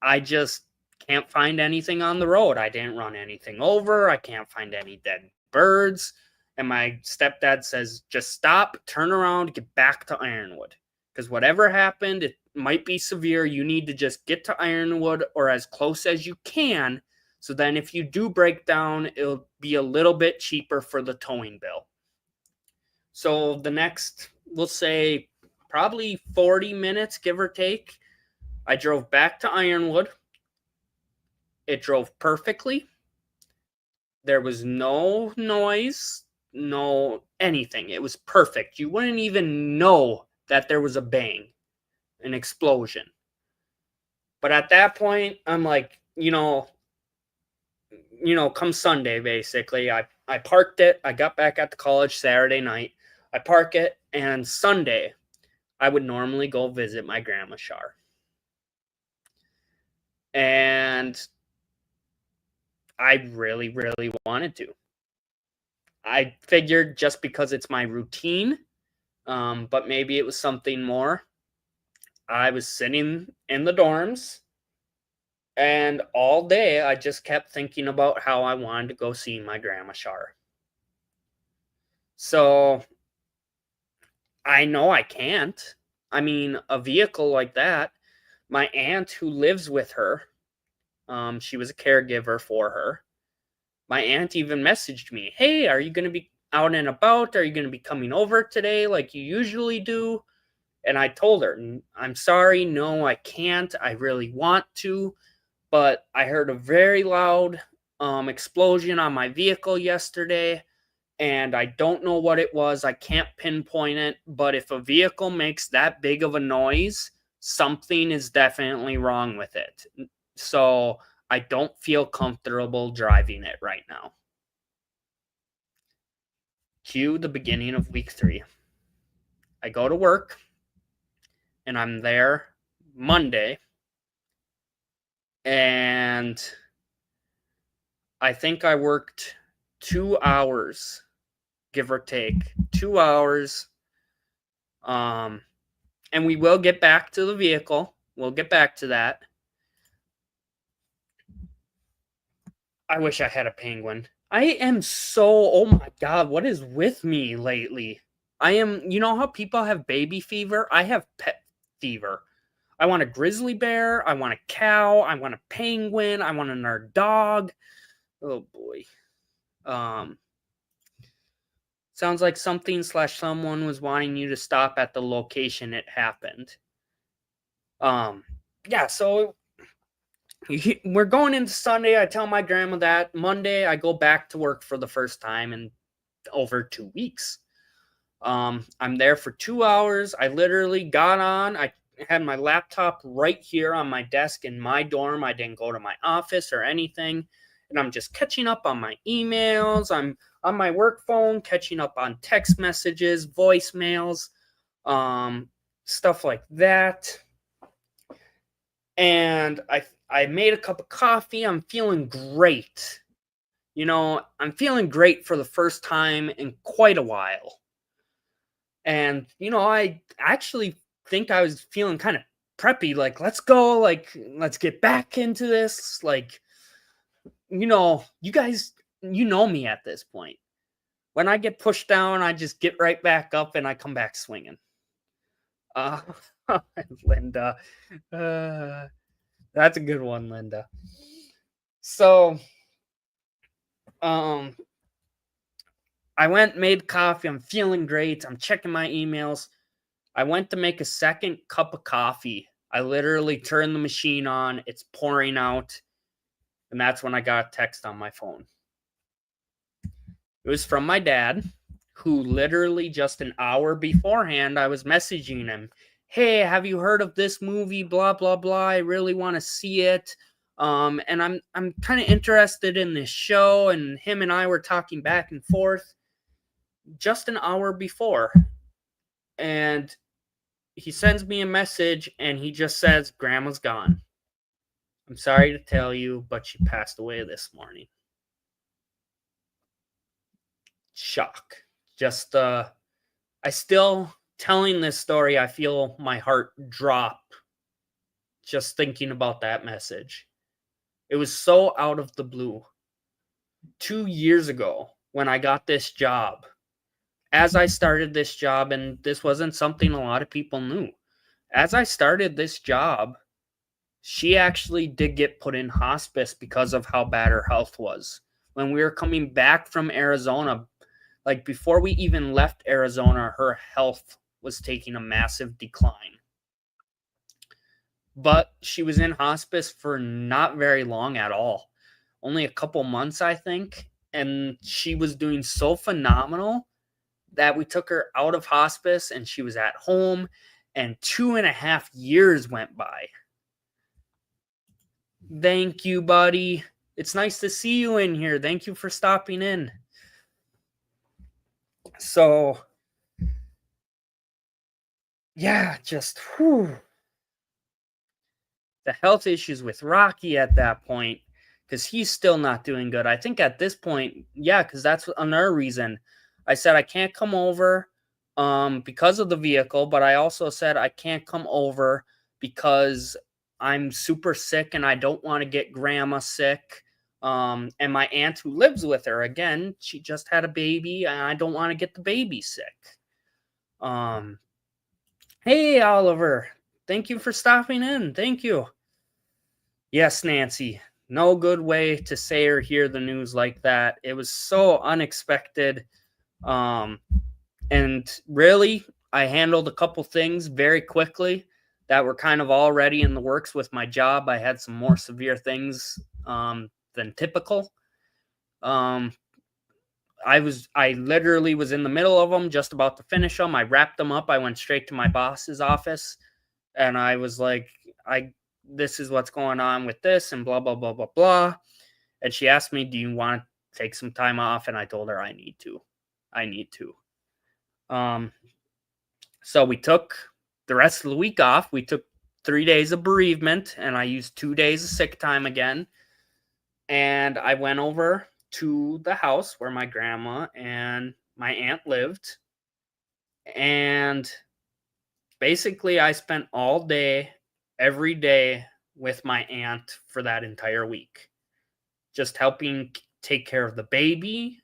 I just can't find anything on the road. I didn't run anything over. I can't find any dead birds. And my stepdad says, just stop, turn around, get back to Ironwood. Because whatever happened, it might be severe. You need to just get to Ironwood or as close as you can. So then if you do break down, it'll be a little bit cheaper for the towing bill. So the next, we'll say, probably 40 minutes, give or take, I drove back to Ironwood. It drove perfectly. There was no noise, no anything. It was perfect. You wouldn't even know that there was a bang, an explosion. But at that point, I'm like, come Sunday, basically, I parked it. I got back at the college Saturday night. I park it, and Sunday, I would normally go visit my grandma Shar. And I really, really wanted to. I figured just because it's my routine, but maybe it was something more. I was sitting in the dorms, and all day I just kept thinking about how I wanted to go see my grandma Shar. So I know I can't. I mean, a vehicle like that, my aunt who lives with her, she was a caregiver for her. My aunt even messaged me, hey, are you going to be out and about? Are you going to be coming over today like you usually do? And I told her, I'm sorry, no, I can't. I really want to. But I heard a very loud explosion on my vehicle yesterday, and I don't know what it was. I can't pinpoint it, but if a vehicle makes that big of a noise, something is definitely wrong with it. So I don't feel comfortable driving it right now. Cue the beginning of week 3. I go to work, and I'm there Monday, and I think I worked 2 hours, give or take 2 hours. And we will get back to the vehicle. We'll get back to that. I wish I had a penguin. I am so, oh my God, what is with me lately? I am, you know how people have baby fever? I have pet fever. I want a grizzly bear. I want a cow. I want a penguin. I want another dog. Oh boy. Sounds like something/someone was wanting you to stop at the location it happened. Yeah, so we're going into Sunday. I tell my grandma that. Monday, I go back to work for the first time in over 2 weeks. I'm there for 2 hours. I literally got on. I had my laptop right here on my desk in my dorm. I didn't go to my office or anything. And I'm just catching up on my emails. I'm on my work phone, catching up on text messages, voicemails, stuff like that. And I made a cup of coffee. I'm feeling great. You know, I'm feeling great for the first time in quite a while. And, you know, I actually think I was feeling kind of preppy. Like, let's go. Like, let's get back into this. Like, you know, you guys, you know me at this point. When I get pushed down, I just get right back up and I come back swinging. Linda. That's a good one, Linda. So, I went, made coffee. I'm feeling great. I'm checking my emails. I went to make a second cup of coffee. I literally turned the machine on. It's pouring out. And that's when I got a text on my phone. It was from my dad, who literally just an hour beforehand, I was messaging him. Hey, have you heard of this movie? Blah, blah, blah. I really want to see it. And I'm kind of interested in this show. And him and I were talking back and forth just an hour before. And he sends me a message and he just says, Grandma's gone. I'm sorry to tell you, but she passed away this morning. Shock. Just, I still, telling this story, I feel my heart drop just thinking about that message. It was so out of the blue. 2 years ago, when I got this job, as I started this job, and this wasn't something a lot of people knew, as I started this job, she actually did get put in hospice because of how bad her health was. When we were coming back from Arizona, like before we even left Arizona, her health was taking a massive decline. But she was in hospice for not very long at all. Only a couple months, I think. And she was doing so phenomenal that we took her out of hospice and she was at home, and 2.5 years went by. Thank you, buddy. It's nice to see you in here. Thank you for stopping in. So, yeah, just whew. The health issues with Rocky at that point, because he's still not doing good. I think at this point, yeah, because that's another reason. I said I can't come over because of the vehicle, but I also said I can't come over because I'm super sick and I don't want to get Grandma sick. And my aunt who lives with her, again, she just had a baby and I don't want to get the baby sick. Hey, Oliver. Thank you for stopping in. Thank you. Yes, Nancy. No good way to say or hear the news like that. It was so unexpected. And really, I handled a couple things very quickly that were kind of already in the works with my job. I had some more severe things than typical. I literally was in the middle of them, just about to finish them. I wrapped them up. I went straight to my boss's office, and I was like, this is what's going on with this, and blah, blah, blah, blah, blah. And she asked me, do you want to take some time off? And I told her I need to. So we took the rest of the week off. We took 3 days of bereavement, and I used 2 days of sick time again. And I went over to the house where my grandma and my aunt lived. And basically, I spent all day, every day with my aunt for that entire week. Just helping take care of the baby,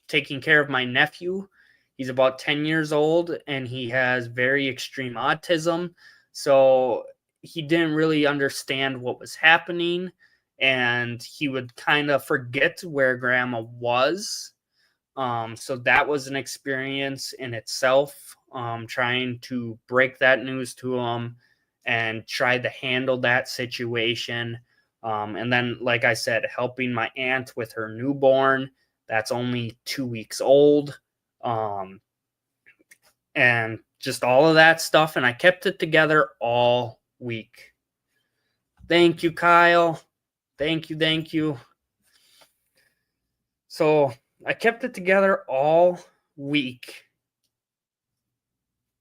taking care of my nephew. He's about 10 years old, and he has very extreme autism. So he didn't really understand what was happening, and he would kind of forget where grandma was. So that was an experience in itself, trying to break that news to him and try to handle that situation. And then, like I said, helping my aunt with her newborn that's only 2 weeks old. And just all of that stuff. And I kept it together all week. Thank you, Kyle. Thank you. So I kept it together all week.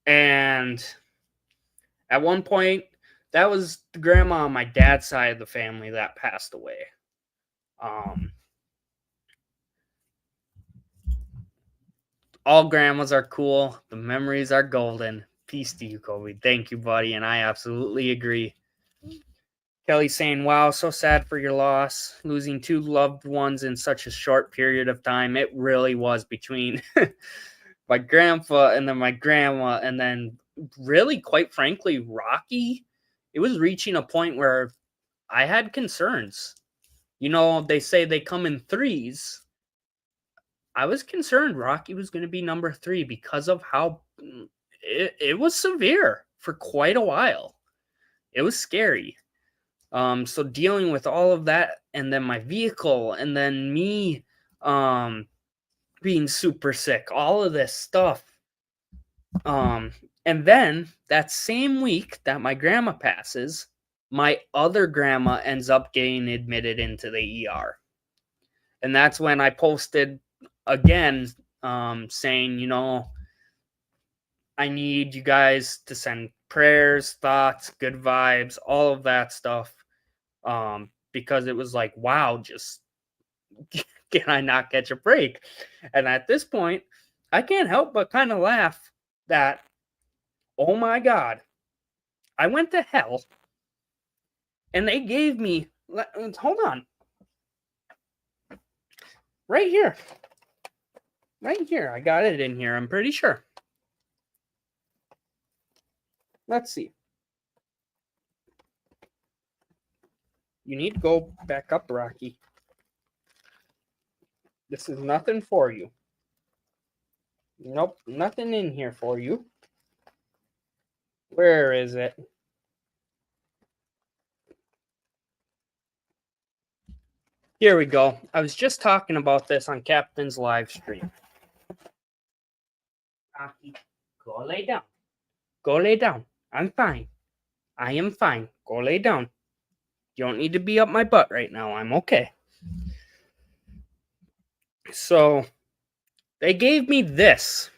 And at one point, that was the grandma on my dad's side of the family that passed away. All grandmas are cool. The memories are golden. Peace to you, Kobe. Thank you, buddy. And I absolutely agree. Kelly saying, wow, so sad for your loss. Losing 2 loved ones in such a short period of time. It really was between my grandpa and then my grandma. And then really, quite frankly, Rocky. It was reaching a point where I had concerns. You know, they say they come in threes. I was concerned Rocky was going to be number 3 because of how it was severe for quite a while. It was scary. So dealing with all of that, and then my vehicle, and then me being super sick, all of this stuff. And then that same week that my grandma passes, my other grandma ends up getting admitted into the ER. And that's when I posted again, saying, you know, I need you guys to send prayers, thoughts, good vibes, all of that stuff. Because it was like, wow, just can I not catch a break? And at this point, I can't help but kind of laugh that, oh my God, I went to hell and they gave me, hold on, right here, I got it in here, I'm pretty sure. Let's see. You need to go back up, Rocky. This is nothing for you. Nope, nothing in here for you. Where is it? Here we go. I was just talking about this on Captain's live stream. Rocky, go lay down. Go lay down. I'm fine. I am fine. Go lay down. You don't need to be up my butt right now. I'm okay. So they gave me this,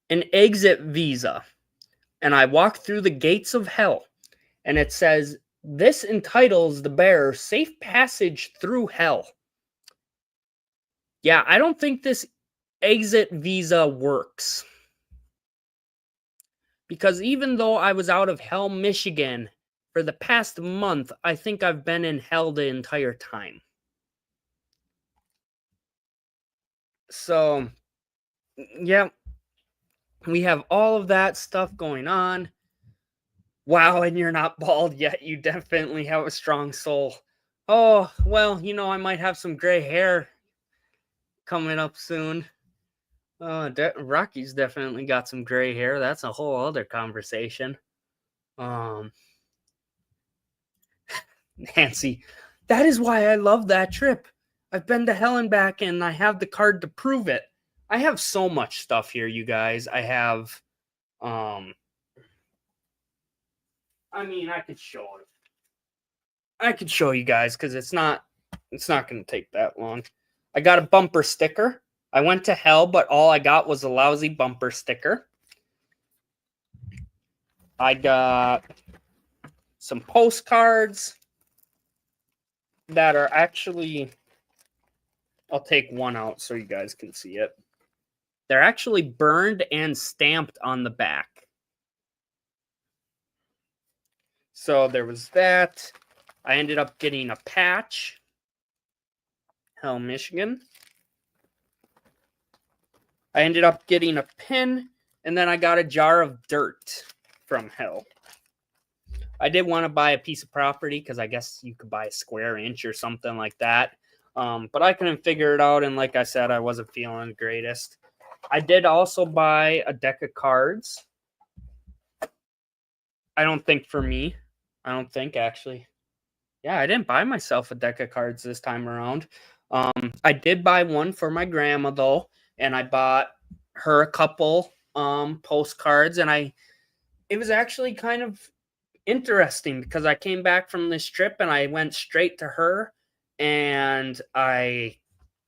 an exit visa, and I walked through the gates of hell, and it says, this entitles the bearer safe passage through hell. Yeah, I don't think this exit visa works. Because even though I was out of hell, Michigan, for the past month, I think I've been in hell the entire time. So, yeah, we have all of that stuff going on. Wow, and you're not bald yet. You definitely have a strong soul. Oh, well, you know, I might have some gray hair coming up soon. Rocky's definitely got some gray hair. That's a whole other conversation. Nancy, That is why I love that trip. I've been to hell and back, and I have the card to prove it. I have so much stuff here, you guys. I have, I mean, I could show it. I could show you guys because it's not going to take that long. I got a bumper sticker. I went to hell, but all I got was a lousy bumper sticker. I got some postcards that are actually, I'll take one out so you guys can see it. They're actually burned and stamped on the back. So there was that. I ended up getting a patch. Hell, Michigan. I ended up getting a pin, and then I got a jar of dirt from hell. I did want to buy a piece of property because I guess you could buy a square inch or something like that. But I couldn't figure it out, and like I said, I wasn't feeling the greatest. I did also buy a deck of cards. I don't think for me. I don't think, actually. Yeah, I didn't buy myself a deck of cards this time around. I did buy one for my grandma, though, and I bought her a couple postcards, and it was actually kind of interesting because I came back from this trip and I went straight to her, and I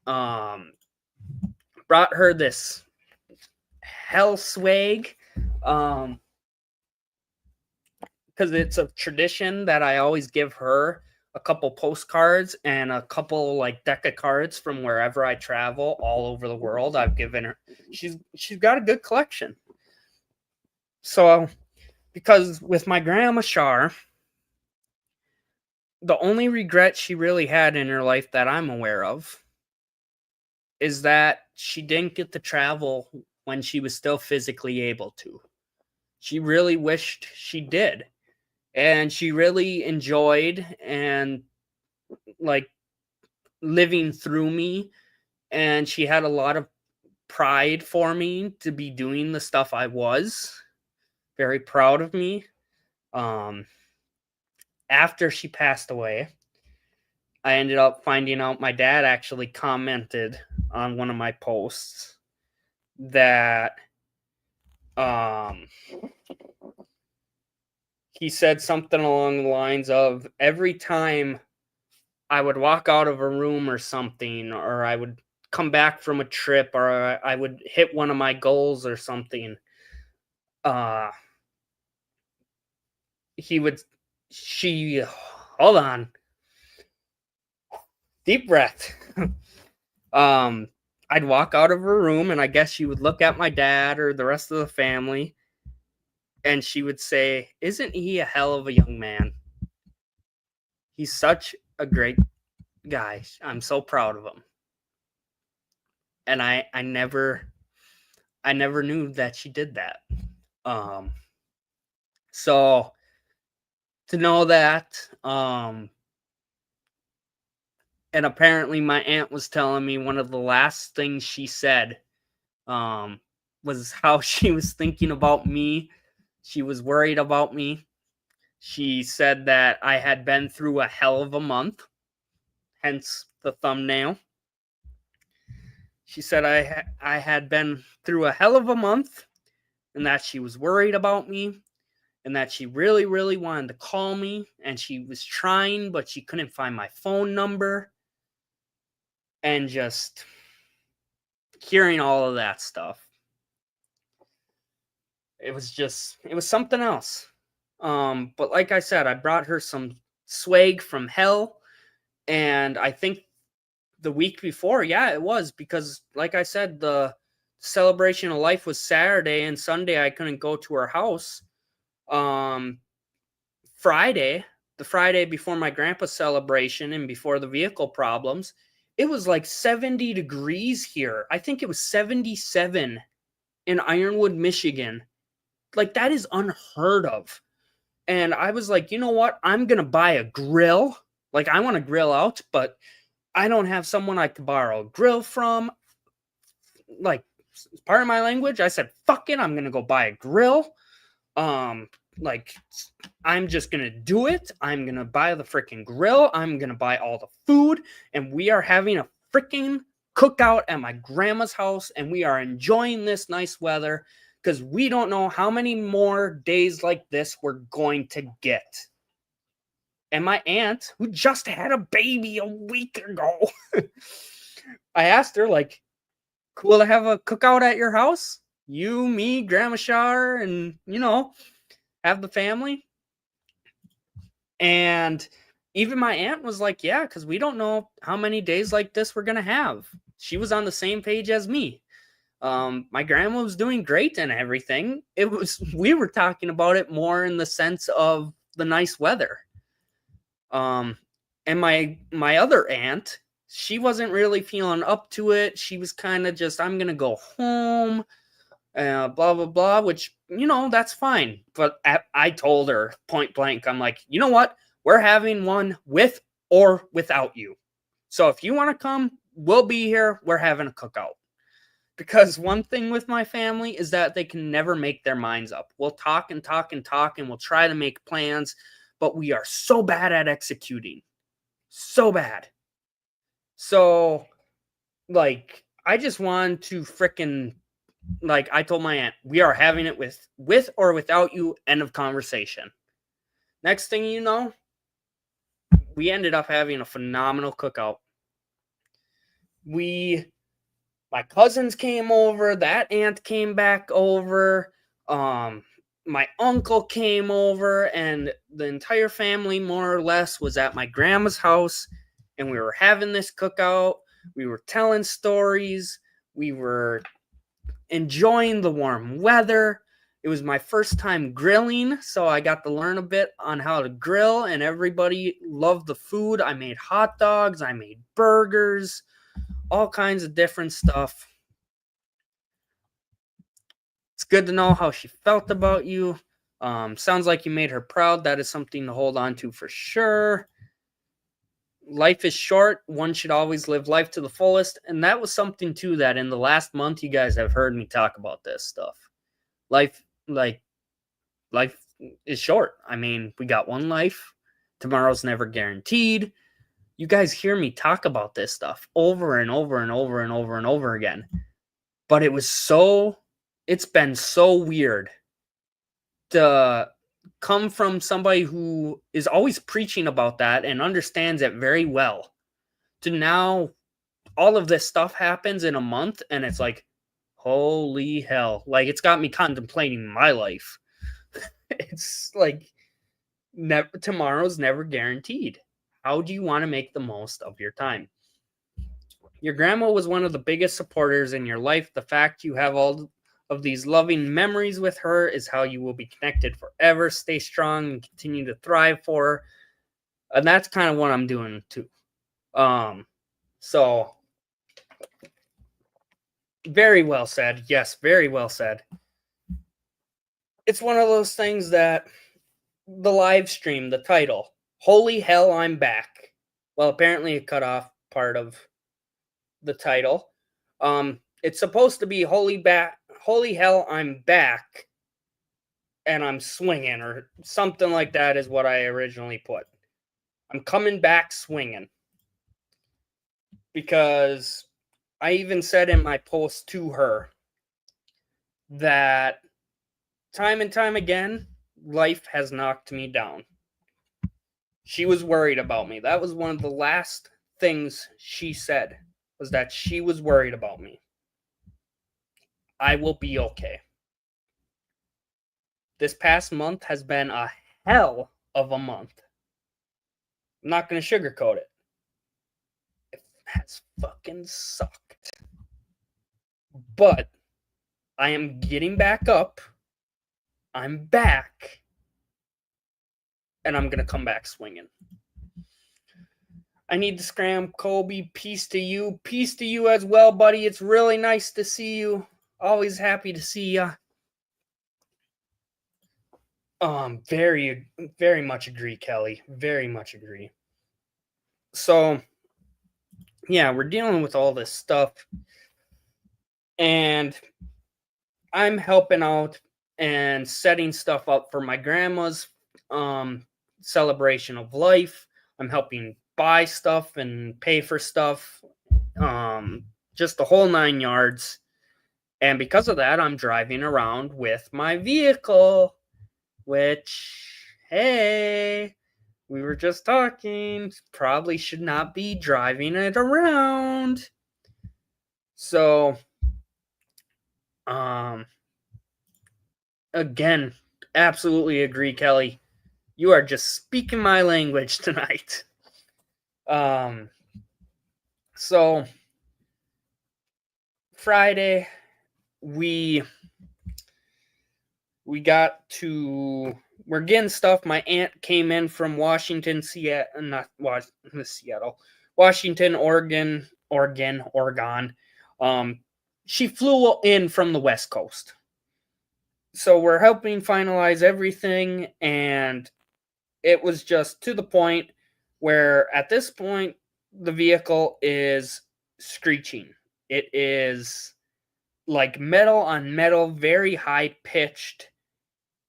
brought her this hell swag because it's a tradition that I always give her a couple postcards and a couple like deck of cards from wherever I travel all over the world. I've given her. She's got a good collection. So because with my grandma Shar, the only regret she really had in her life that I'm aware of is that she didn't get to travel when she was still physically able to. She really wished she did. And she really enjoyed and like living through me. And she had a lot of pride for me to be doing the stuff I was. Very proud of me. After she passed away, I ended up finding out my dad actually commented on one of my posts that he said something along the lines of, every time I would walk out of a room or something, or I would come back from a trip, or I would hit one of my goals or something, hold on, deep breath. I'd walk out of her room, and I guess she would look at my dad or the rest of the family, and she would say, "Isn't he a hell of a young man? He's such a great guy. I'm so proud of him." And I never knew that she did that. So to know that, and apparently my aunt was telling me one of the last things she said was how she was thinking about me. She was worried about me. She said that I had been through a hell of a month, hence the thumbnail. She said I had been through a hell of a month, and that she was worried about me, and that she really, really wanted to call me, and she was trying, but she couldn't find my phone number. And just hearing all of that stuff, it was something else. But like I said, I brought her some swag from hell, and I think the week before, yeah, it was, because like I said, the celebration of life was Saturday, and Sunday I couldn't go to her house. Friday, the Friday before my grandpa's celebration and before the vehicle problems, it was like 70 degrees here. I think it was 77 in Ironwood, Michigan. Like, that is unheard of. And I was like, you know what? I'm going to buy a grill. Like, I want to grill out, but I don't have someone I could borrow a grill from. Like, part of my language, I said, fuck it, I'm going to go buy a grill. like, I'm just going to do it. I'm going to buy the freaking grill. I'm going to buy all the food. And we are having a freaking cookout at my grandma's house. And we are enjoying this nice weather because we don't know how many more days like this we're going to get. And my aunt, who just had a baby a week ago, I asked her, like, cool to have a cookout at your house? You, me, Grandma Shar, and, have the family. And even my aunt was like, yeah, because we don't know how many days like this we're going to have. She was on the same page as me. My grandma was doing great and everything. We were talking about it more in the sense of the nice weather. And my other aunt, she wasn't really feeling up to it. She was kind of just, I'm going to go home, blah, blah, blah, which, that's fine. But I told her point blank, I'm like, you know what? We're having one with or without you. So if you want to come, we'll be here. We're having a cookout. Because one thing with my family is that they can never make their minds up. We'll talk and talk and talk, and we'll try to make plans, but we are so bad at executing. So bad. So, like, I just wanted to frickin', like, I told my aunt, we are having it with or without you, end of conversation. Next thing you know, we ended up having a phenomenal cookout. My cousins came over, that aunt came back over, my uncle came over, and the entire family, more or less, was at my grandma's house, and we were having this cookout. We were telling stories. We were enjoying the warm weather. It was my first time grilling, so I got to learn a bit on how to grill, and everybody loved the food. I made hot dogs. I made burgers, all kinds of different stuff. It's good to know how she felt about you. Sounds like you made her proud. That is something to hold on to for sure. Life is short. One should always live life to the fullest. And that was something, too, that in the last month, you guys have heard me talk about this stuff. Life is short. I mean, we got one life. Tomorrow's never guaranteed. You guys hear me talk about this stuff over and over and over and over and over again. But it's been so weird to come from somebody who is always preaching about that and understands it very well, to now all of this stuff happens in a month, and it's like, holy hell. Like, it's got me contemplating my life. It's like, tomorrow's never guaranteed. How do you want to make the most of your time? Your grandma was one of the biggest supporters in your life. The fact you have all of these loving memories with her is how you will be connected forever. Stay strong and continue to thrive for her. And that's kind of what I'm doing too. So very well said. Yes, very well said. It's one of those things that the live stream, the title, Holy Hell, I'm Back. Well, apparently it cut off part of the title. It's supposed to be Holy Hell, I'm Back, and I'm swinging, or something like that is what I originally put. I'm coming back swinging. Because I even said in my post to her that time and time again, life has knocked me down. She was worried about me. That was one of the last things she said, was that she was worried about me. I will be okay. This past month has been a hell of a month. I'm not going to sugarcoat it. It has fucking sucked. But I am getting back up. I'm back. And I'm going to come back swinging. I need to scram, Kobe. Peace to you. Peace to you as well, buddy. It's really nice to see you. Always happy to see you. Very, very much agree, Kelly. Very much agree. So, yeah, we're dealing with all this stuff. And I'm helping out and setting stuff up for my grandma's celebration of life. I'm helping buy stuff and pay for stuff, just the whole 9 yards. And because of that, I'm driving around with my vehicle, which, hey, we were just talking, probably should not be driving it around. So, again, absolutely agree, Kelly. You are just speaking my language tonight. So Friday, we're getting stuff. My aunt came in from Washington, Washington, Oregon. She flew in from the West Coast. So we're helping finalize everything, and it was just to the point where at this point the vehicle is screeching. It is like metal on metal, very high pitched,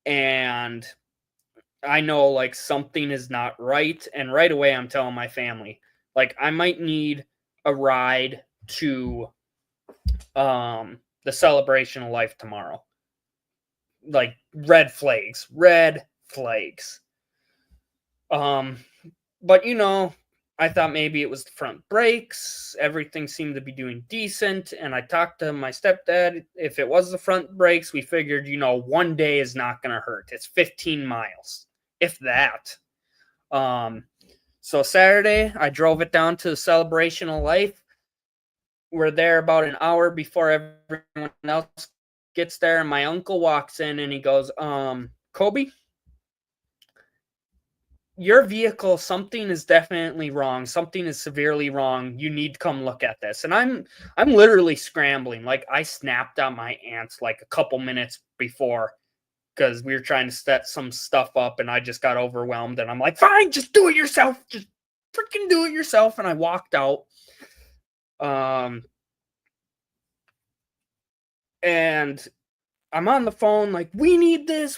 and I know like something is not right. And right away I'm telling my family, like, I might need a ride to the celebration of life tomorrow. Like, red flags. But I thought maybe it was the front brakes. Everything seemed to be doing decent. And I talked to my stepdad. If it was the front brakes, we figured, one day is not going to hurt. It's 15 miles, if that. So Saturday, I drove it down to the celebration of life. We're there about an hour before everyone else gets there. And my uncle walks in and he goes, Kobe, your vehicle, something is definitely wrong. Something is severely wrong. You need to come look at this. And I'm literally scrambling. Like, I snapped on my aunts like a couple minutes before because we were trying to set some stuff up and I just got overwhelmed. And I'm like, fine, just do it yourself. Just freaking do it yourself. And I walked out. And I'm on the phone like, we need this.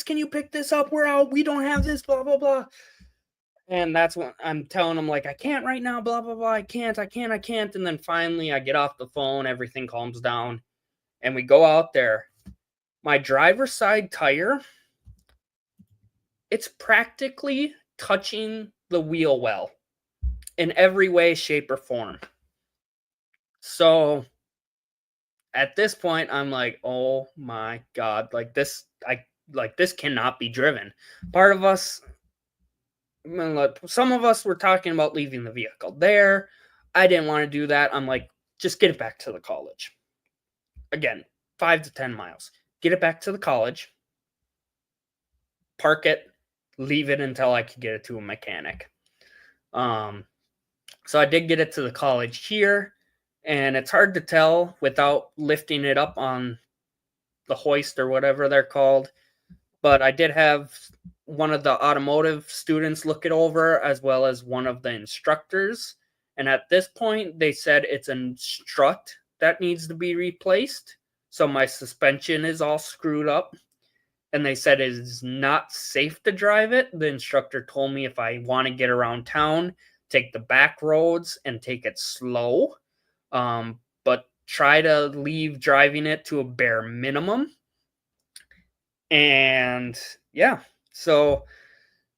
Can you pick this up? We're out. We don't have this, blah, blah, blah. And that's when I'm telling them, like, I can't right now, blah, blah, blah. I can't. And then finally I get off the phone. Everything calms down. And we go out there. My driver's side tire, it's practically touching the wheel well in every way, shape, or form. So at this point, I'm like, oh my God, this cannot be driven. Part of us, some of us were talking about leaving the vehicle there. I didn't want to do that. I'm like, just get it back to the college. Again, 5 to 10 miles. Get it back to the college. Park it. Leave it until I could get it to a mechanic. So I did get it to the college here. And it's hard to tell without lifting it up on the hoist or whatever they're called. But I did have one of the automotive students look it over, as well as one of the instructors. And at this point, they said it's a strut that needs to be replaced. So my suspension is all screwed up. And they said it is not safe to drive it. The instructor told me if I want to get around town, take the back roads and take it slow. But try to leave driving it to a bare minimum. And yeah, so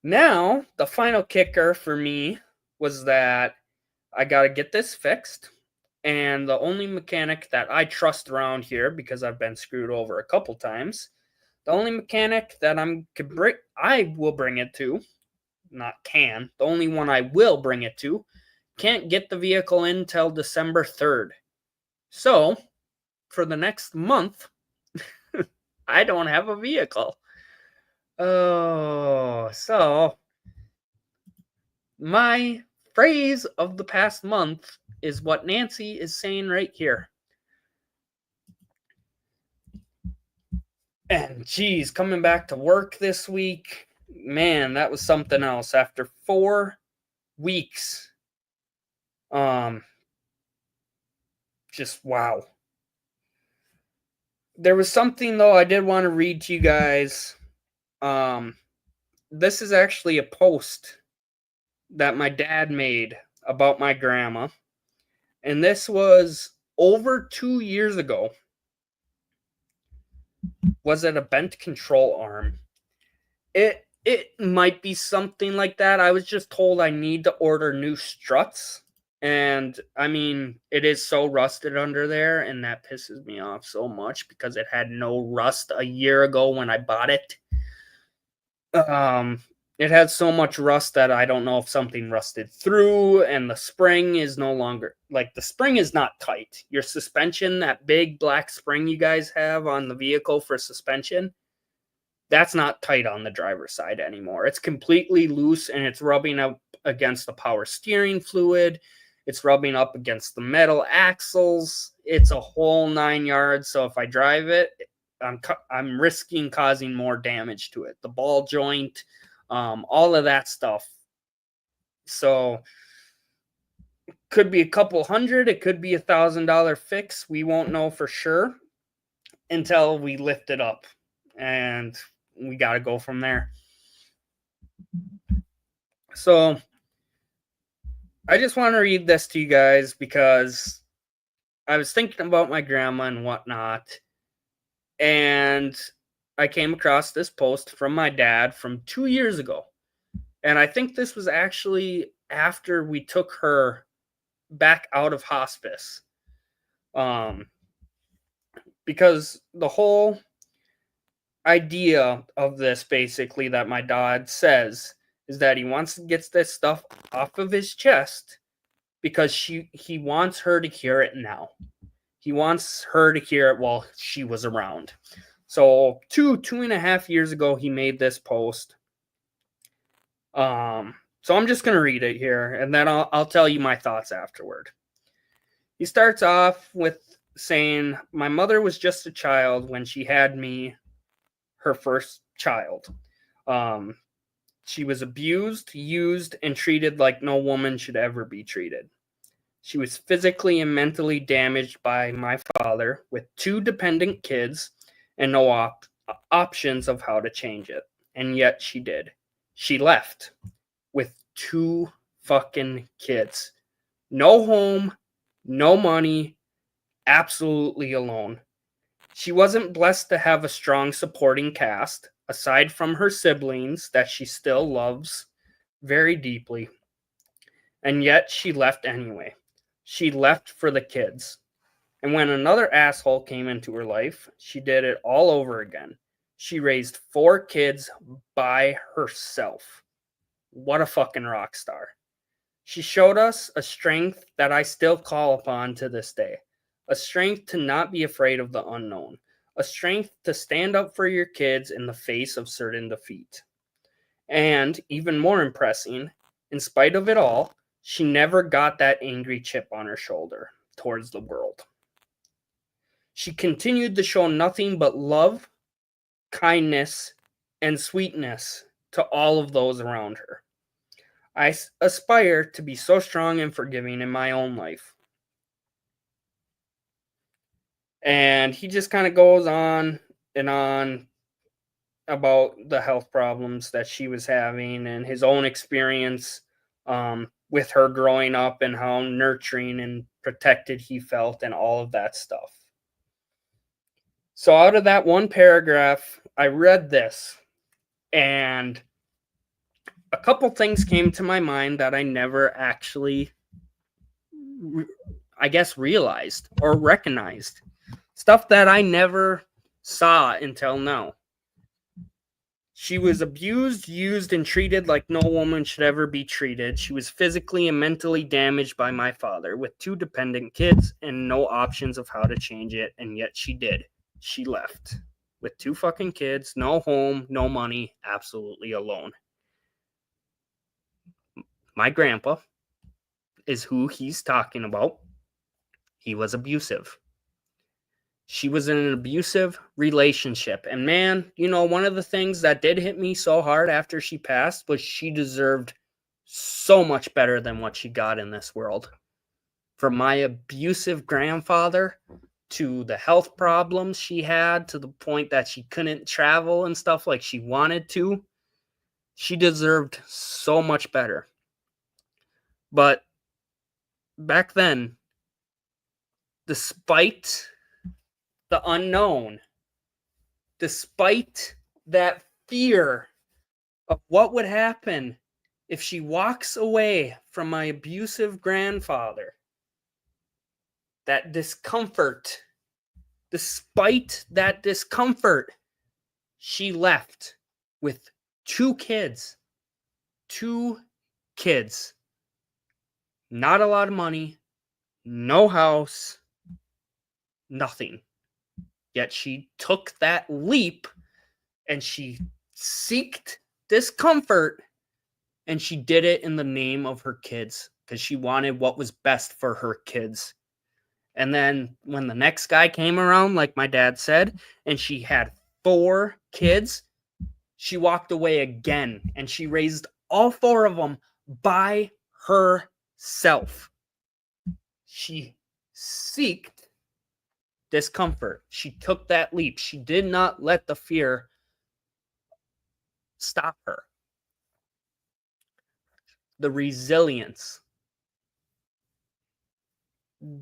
now the final kicker for me was that I got to get this fixed. And the only mechanic that I trust around here, because I've been screwed over a couple times, the only mechanic that I will bring it to, the only one I will bring it to, can't get the vehicle in till December 3rd. So, for the next month, I don't have a vehicle. Oh, so my phrase of the past month is what Nancy is saying right here. And geez, coming back to work this week, man, that was something else. After 4 weeks, just wow. There was something, though, I did want to read to you guys. This is actually a post that my dad made about my grandma. And this was over 2 years ago. Was it a bent control arm? It might be something like that. I was just told I need to order new struts. And I mean, it is so rusted under there, and that pisses me off so much because it had no rust a year ago when I bought it. It had so much rust that I don't know if something rusted through, and the spring is no longer, like, the spring is not tight. Your suspension, that big black spring you guys have on the vehicle for suspension, that's not tight on the driver's side anymore. It's completely loose, and it's rubbing up against the power steering fluid. It's rubbing up against the metal axles. It's a whole 9 yards. So if I drive it, I'm risking causing more damage to it. The ball joint, all of that stuff. So could be a couple hundred. It could be $1,000 fix. We won't know for sure until we lift it up, and we got to go from there. So I just want to read this to you guys because I was thinking about my grandma and whatnot, and I came across this post from my dad from 2 years ago. And I think this was actually after we took her back out of hospice. Because the whole idea of this, basically, that my dad says is that he wants to get this stuff off of his chest because he wants her to hear it now. He wants her to hear it while she was around. So 2.5 years ago, he made this post. So I'm just going to read it here, and then I'll tell you my thoughts afterward. He starts off with saying, "My mother was just a child when she had me, her first child. She was abused, used, and treated like no woman should ever be treated. She was physically and mentally damaged by my father with 2 dependent kids and no options of how to change it. And yet she did. She left with 2 fucking kids. No home, no money, absolutely alone. She wasn't blessed to have a strong supporting cast, aside from her siblings that she still loves very deeply. And yet she left anyway. She left for the kids. And when another asshole came into her life, she did it all over again. She raised 4 kids by herself. What a fucking rock star. She showed us a strength that I still call upon to this day. A strength to not be afraid of the unknown. A strength to stand up for your kids in the face of certain defeat. And, even more impressive, in spite of it all, she never got that angry chip on her shoulder towards the world. She continued to show nothing but love, kindness, and sweetness to all of those around her. I aspire to be so strong and forgiving in my own life." And he just kind of goes on and on about the health problems that she was having and his own experience with her growing up and how nurturing and protected he felt and all of that stuff. So out of that one paragraph, I read this, and a couple things came to my mind that I never actually, I guess, realized or recognized. Stuff that I never saw until now. She was abused, used, and treated like no woman should ever be treated. She was physically and mentally damaged by my father with 2 dependent kids and no options of how to change it, and yet she did. She left with 2 fucking kids, no home, no money, absolutely alone. My grandpa is who he's talking about. He was abusive. She was in an abusive relationship. And man, one of the things that did hit me so hard after she passed was she deserved so much better than what she got in this world. From my abusive grandfather, to the health problems she had, to the point that she couldn't travel and stuff like she wanted to. She deserved so much better. But back then, despite the unknown, despite that fear of what would happen if she walks away from my abusive grandfather, that discomfort, despite that discomfort, she left with 2 kids. 2 kids. Not a lot of money, no house, nothing. Yet she took that leap and she seeked discomfort, and she did it in the name of her kids because she wanted what was best for her kids. And then when the next guy came around, like my dad said, and she had 4 kids, she walked away again, and she raised all 4 of them by herself. She seeked discomfort. She took that leap. She did not let the fear stop her. The resilience.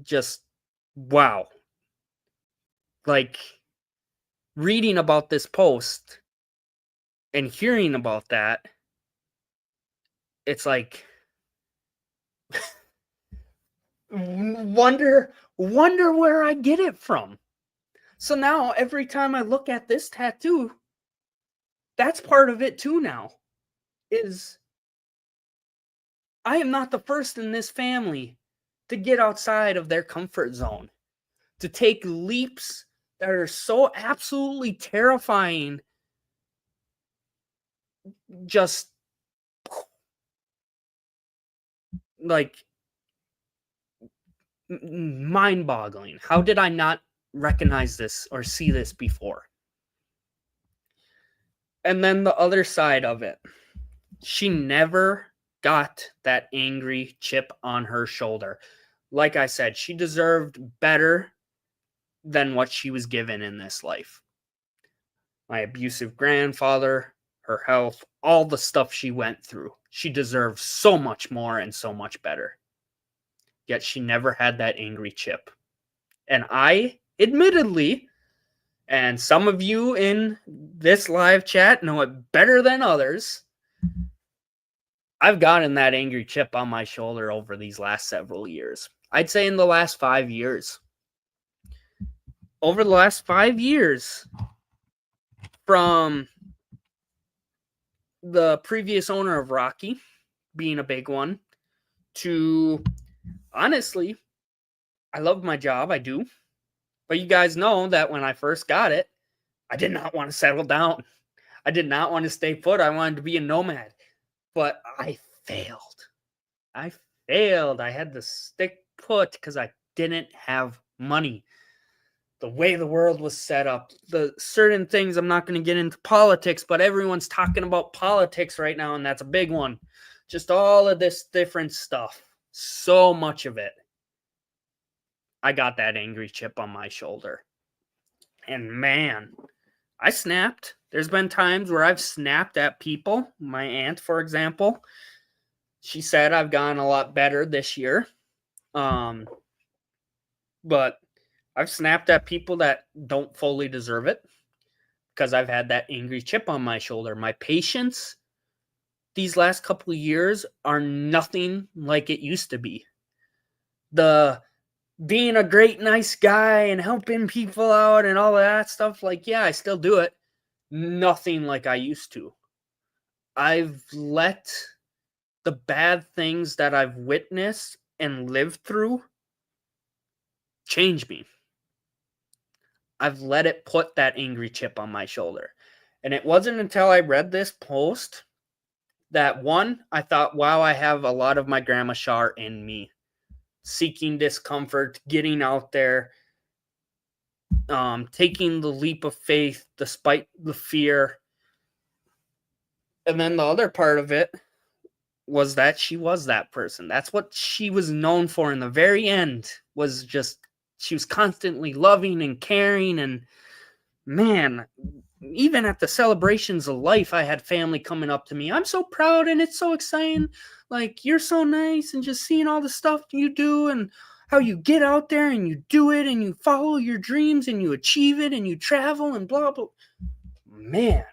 Just wow. Like, reading about this post and hearing about that, it's like wonder where I get it from. So now every time I look at this tattoo, that's part of it too now. Is I am not the first in this family to get outside of their comfort zone, to take leaps that are so absolutely terrifying, just like mind-boggling. How did I not recognize this or see this before? And then the other side of it, she never got that angry chip on her shoulder. Like I said, she deserved better than what she was given in this life. My abusive grandfather, her health, all the stuff she went through. She deserved so much more and so much better. Yet she never had that angry chip. And I, admittedly, and some of you in this live chat know it better than others, I've gotten that angry chip on my shoulder over these last several years. I'd say in the last 5 years. Over the last 5 years, from the previous owner of Rocky being a big one, to honestly, I love my job, I do. But you guys know that when I first got it, I did not want to settle down. I did not want to stay put. I wanted to be a nomad. But I failed. I had to stick put because I didn't have money. The way the world was set up, the certain things, I'm not going to get into politics, but everyone's talking about politics right now, and that's a big one. Just all of this different stuff. So much of it. I got that angry chip on my shoulder. And man, I snapped. There's been times where I've snapped at people. My aunt, for example, she said I've gotten a lot better this year. But I've snapped at people that don't fully deserve it because I've had that angry chip on my shoulder. My patience these last couple of years are nothing like it used to be. The being a great, nice guy and helping people out and all of that stuff, like, yeah, I still do it. Nothing like I used to. I've let the bad things that I've witnessed and lived through change me. I've let it put that angry chip on my shoulder. And it wasn't until I read this post that, one, I thought, wow, I have a lot of my Grandma Shar in me. Seeking discomfort, getting out there, taking the leap of faith despite the fear. And then the other part of it was that she was that person. That's what she was known for in the very end, was just she was constantly loving and caring. And man, even at the celebrations of life, I had family coming up to me. I'm so proud and it's so exciting. Like, you're so nice, and just seeing all the stuff you do and how you get out there and you do it and you follow your dreams and you achieve it and you travel and blah, blah. Man,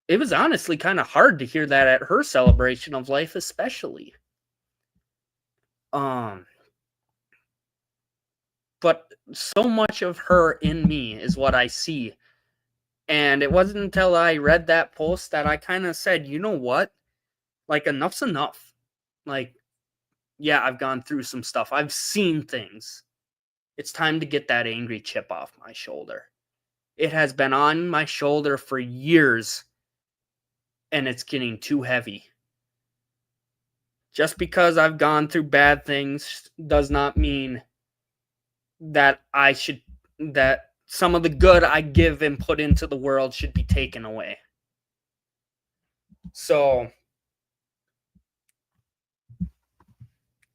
it was honestly kind of hard to hear that at her celebration of life, especially. But so much of her in me is what I see. And it wasn't until I read that post that I kind of said, you know what? Like, enough's enough. Like, yeah, I've gone through some stuff. I've seen things. It's time to get that angry chip off my shoulder. It has been on my shoulder for years, and it's getting too heavy. Just because I've gone through bad things does not mean that that some of the good I give and put into the world should be taken away. So,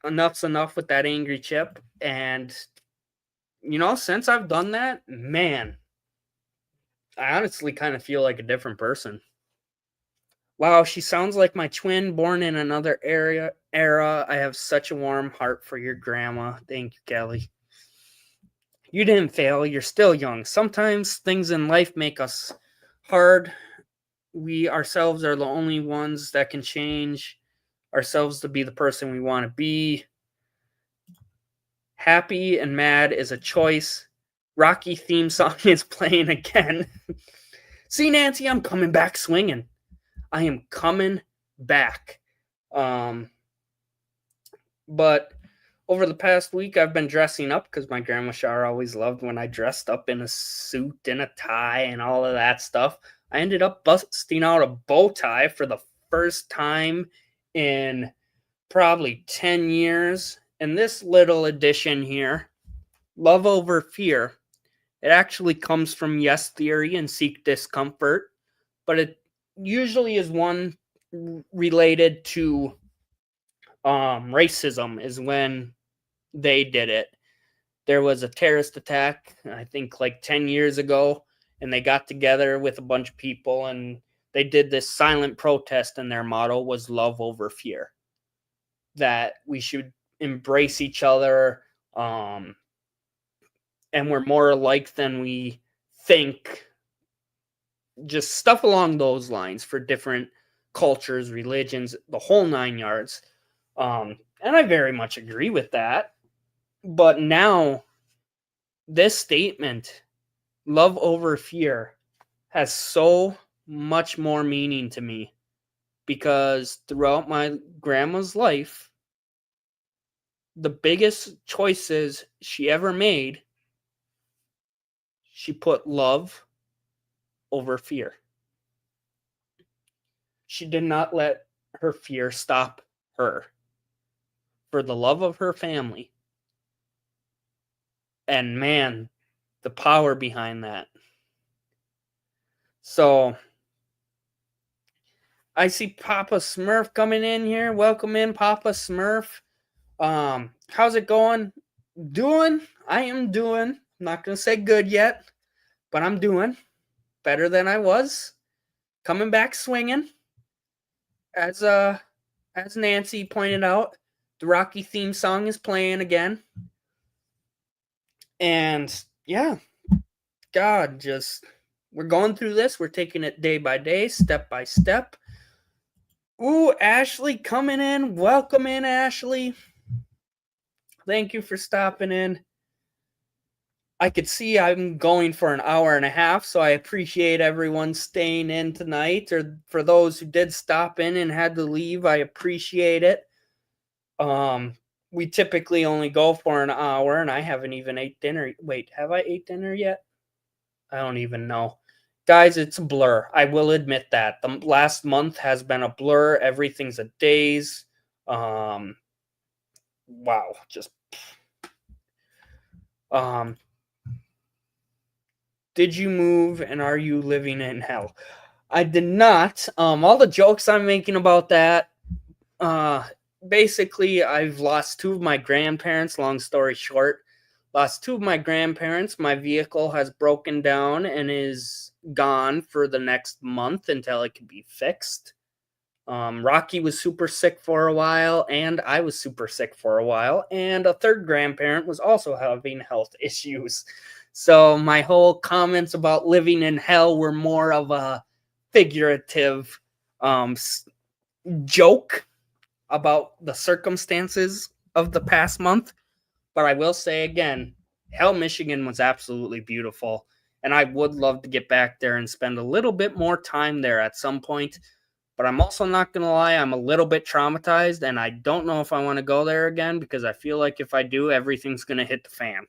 enough's enough with that angry chip. And, since I've done that, man, I honestly kind of feel like a different person. Wow, she sounds like my twin, born in another era. I have such a warm heart for your grandma. Thank you, Kelly. You didn't fail. You're still young. Sometimes things in life make us hard. We ourselves are the only ones that can change ourselves to be the person we want to be. Happy and mad is a choice. Rocky theme song is playing again. See, Nancy, I'm coming back swinging. I am coming back. But over the past week, I've been dressing up because my grandma Shar always loved when I dressed up in a suit and a tie and all of that stuff. I ended up busting out a bow tie for the first time in probably 10 years. And this little addition here, Love Over Fear, it actually comes from Yes Theory and Seek Discomfort, but it usually is one related to racism is when they did it. There was a terrorist attack, I think like 10 years ago, and they got together with a bunch of people and they did this silent protest, and their motto was love over fear. That we should embrace each other, and we're more alike than we think. Just stuff along those lines for different cultures, religions, the whole 9 yards. And I very much agree with that. But now, this statement, love over fear, has so much more meaning to me. Because throughout my grandma's life, the biggest choices she ever made, she put love over fear. She did not let her fear stop her for the love of her family. And man, the power behind that. So, I see Papa Smurf coming in here. Welcome in, Papa Smurf. How's it going? Doing? I am doing. I'm not going to say good yet, but I'm doing better than I was. Coming back swinging. As Nancy pointed out, the Rocky theme song is playing again. And yeah, God, we're going through this. We're taking it day by day, step by step. Ooh, Ashley coming in. Welcome in, Ashley. Thank you for stopping in. I could see I'm going for an hour and a half, so I appreciate everyone staying in tonight. Or for those who did stop in and had to leave, I appreciate it. We typically only go for an hour, and I haven't even ate dinner. Wait, have I ate dinner yet? I don't even know. Guys, it's a blur. I will admit that. The last month has been a blur. Everything's a daze. Wow. Did you move, and are you living in hell? I did not. All the jokes I'm making about that, basically, I've lost two of my grandparents. Long story short, lost two of my grandparents. My vehicle has broken down and is gone for the next month until it can be fixed. Rocky was super sick for a while, and I was super sick for a while, and a third grandparent was also having health issues. So my whole comments about living in hell were more of a figurative joke about the circumstances of the past month. But I will say again, Hell, Michigan was absolutely beautiful. And I would love to get back there and spend a little bit more time there at some point. But I'm also not going to lie, I'm a little bit traumatized. And I don't know if I want to go there again because I feel like if I do, everything's going to hit the fan.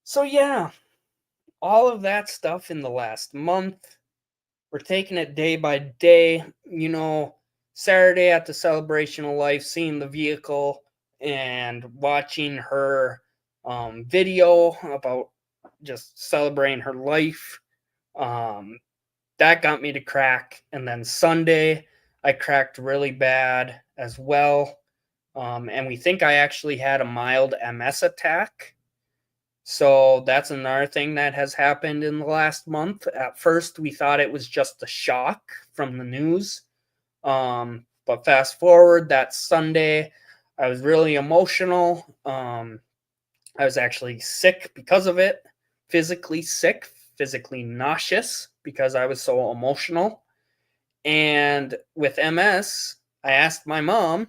So, yeah, all of that stuff in the last month. We're taking it day by day. Saturday at the Celebration of Life, seeing the vehicle and watching her video about just celebrating her life. That got me to crack. And then Sunday, I cracked really bad as well. And we think I actually had a mild MS attack. So that's another thing that has happened in the last month. At first, we thought it was just a shock from the news. But fast forward, that Sunday, I was really emotional. I was actually sick because of it, physically sick, physically nauseous because I was so emotional. And with MS, I asked my mom,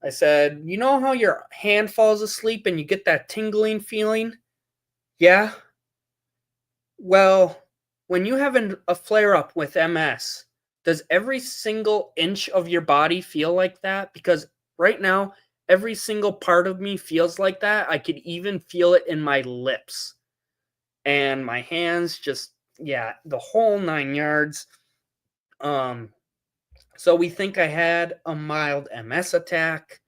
I said, you know how your hand falls asleep and you get that tingling feeling? Yeah. Well, when you have a flare up with MS, does every single inch of your body feel like that? Because right now, every single part of me feels like that. I could even feel it in my lips and my hands, just, yeah, the whole 9 yards. So we think I had a mild MS attack.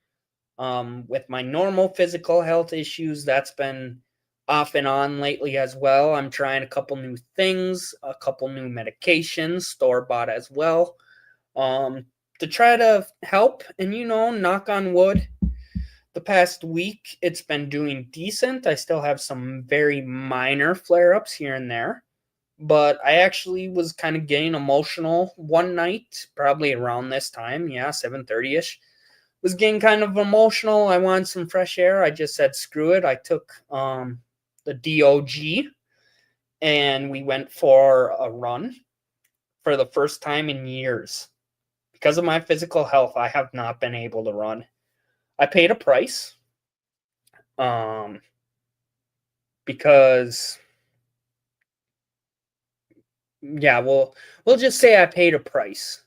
With my normal physical health issues, that's been off and on lately as well. I'm trying a couple new things, a couple new medications, store-bought as well, to try to help. And, knock on wood, the past week, it's been doing decent. I still have some very minor flare-ups here and there. But I actually was kind of getting emotional one night, probably around this time, 7:30ish. Was getting kind of emotional. I wanted some fresh air. I just said, screw it. I took the DOG and we went for a run for the first time in years. Because of my physical health, I have not been able to run. I paid a price because, we'll just say I paid a price.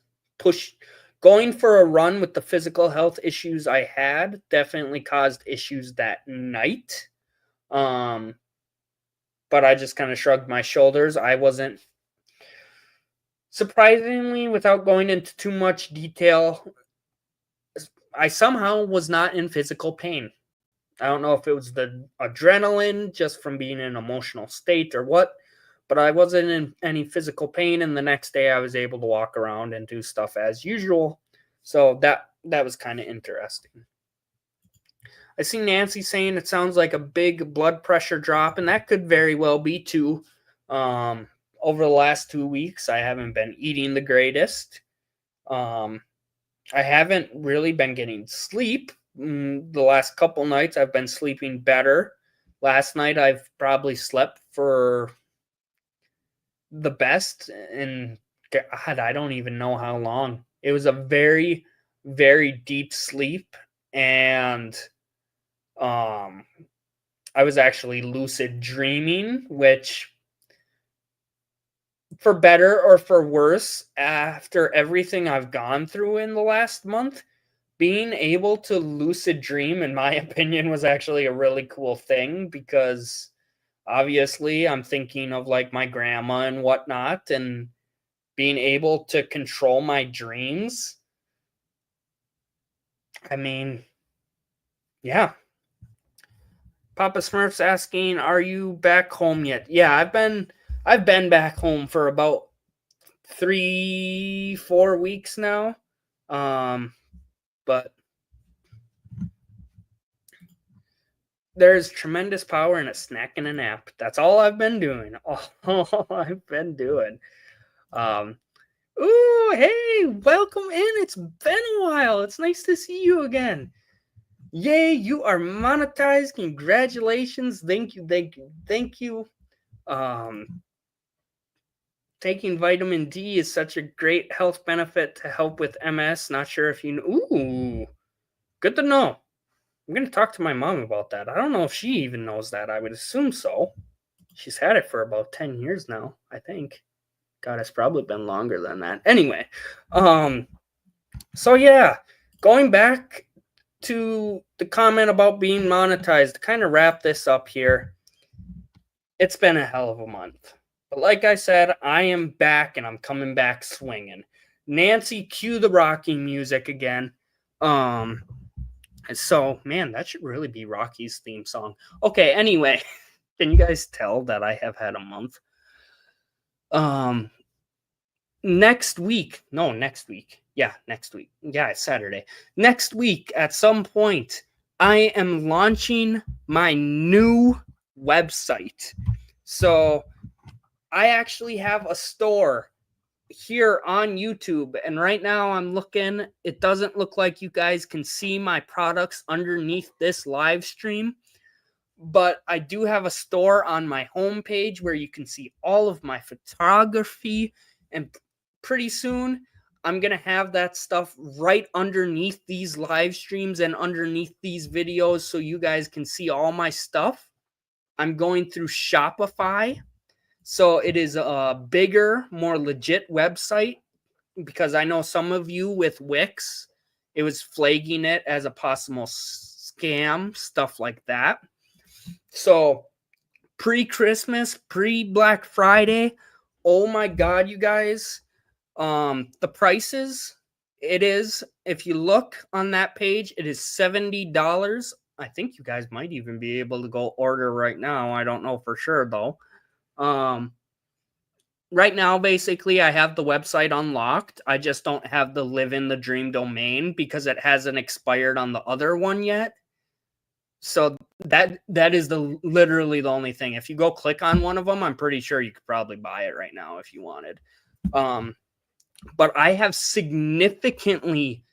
Going for a run with the physical health issues I had definitely caused issues that night. But I just kind of shrugged my shoulders. I wasn't, surprisingly, without going into too much detail, I somehow was not in physical pain. I don't know if it was the adrenaline just from being in an emotional state or what, but I wasn't in any physical pain, and the next day I was able to walk around and do stuff as usual. So that was kind of interesting. I see Nancy saying it sounds like a big blood pressure drop, and that could very well be too. Over the last 2 weeks, I haven't been eating the greatest. I haven't really been getting sleep. The last couple nights, I've been sleeping better. Last night, I've probably slept for the best, and God, I don't even know how long. It was a very, very deep sleep, and I was actually lucid dreaming, which, for better or for worse, after everything I've gone through in the last month, being able to lucid dream, in my opinion, was actually a really cool thing because obviously I'm thinking of like my grandma and whatnot, and being able to control my dreams. I mean, yeah. Papa Smurf's asking, "Are you back home yet?" Yeah, I've been back home for about 3-4 weeks now. But there's tremendous power in a snack and a nap. That's all I've been doing. All I've been doing. Ooh, hey, welcome in. It's been a while. It's nice to see you again. Yay, you are monetized. Congratulations. Thank you. Taking vitamin D is such a great health benefit to help with MS. Not sure if you know. Ooh, good to know. I'm going to talk to my mom about that. I don't know if she even knows that. I would assume so. She's had it for about 10 years now, I think. God, it's probably been longer than that. Anyway, so yeah, going back to the comment about being monetized, to kind of wrap this up here, it's been a hell of a month. But like I said, I am back and I'm coming back swinging. Nancy, cue the rocking music again. So, man, that should really be Rocky's theme song. Okay, anyway, can you guys tell that I have had a month? Next week. Yeah, next week. Yeah, it's Saturday. Next week, at some point, I am launching my new website. So I actually have a store here on YouTube, and right now I'm looking. It doesn't look like you guys can see my products underneath this live stream, but I do have a store on my homepage where you can see all of my photography, and pretty soon I'm going to have that stuff right underneath these live streams and underneath these videos so you guys can see all my stuff. I'm going through Shopify. So it is a bigger, more legit website because I know some of you with Wix, it was flagging it as a possible scam, stuff like that. So pre-Christmas, pre-Black Friday, oh my God, you guys, the prices, it is, if you look on that page, it is $70. I think you guys might even be able to go order right now. I don't know for sure though. Right now, basically, I have the website unlocked. I just don't have the Live in the Dream domain because it hasn't expired on the other one yet. So that is literally the only thing. If you go click on one of them, I'm pretty sure you could probably buy it right now if you wanted. But I have significantly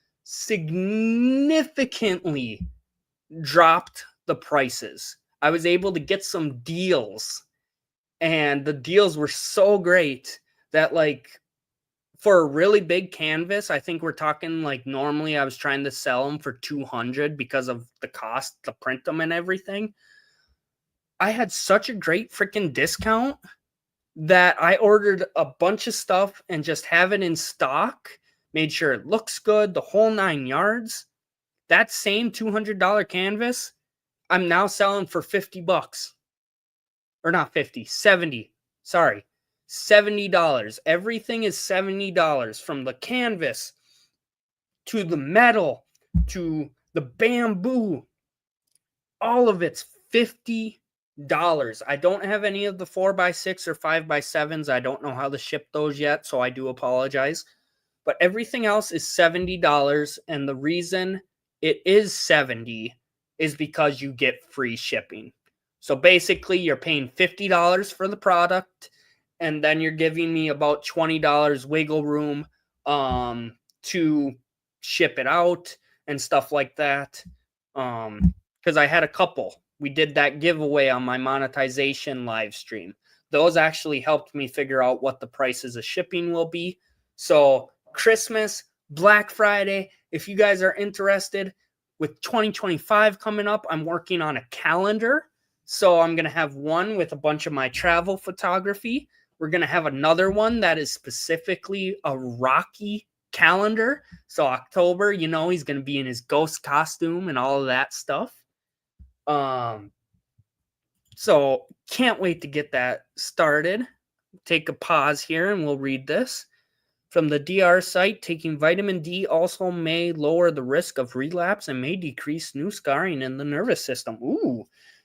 dropped the prices. I was able to get some deals. And the deals were so great that, like, for a really big canvas, I think we're talking, like, normally I was trying to sell them for $200 because of the cost to print them and everything. I had such a great freaking discount that I ordered a bunch of stuff and just have it in stock, made sure it looks good, the whole 9 yards. That same $200 canvas, I'm now selling for $50. Or not 50, 70. Sorry, $70. Everything is $70 from the canvas to the metal to the bamboo. All of it's $50. I don't have any of the 4x6 or 5x7s. I don't know how to ship those yet, so I do apologize. But everything else is $70, and the reason it is $70 is because you get free shipping. So basically, you're paying $50 for the product, and then you're giving me about $20 wiggle room to ship it out and stuff like that. Because I had a couple. We did that giveaway on my monetization live stream. Those actually helped me figure out what the prices of shipping will be. So Christmas, Black Friday, if you guys are interested, with 2025 coming up, I'm working on a calendar. So I'm going to have one with a bunch of my travel photography. We're going to have another one that is specifically a Rocky calendar. So October, you know, he's going to be in his ghost costume and all of that stuff. So can't wait to get that started. Take a pause here and we'll read this. From the DR site, taking vitamin D also may lower the risk of relapse and may decrease new scarring in the nervous system. Ooh.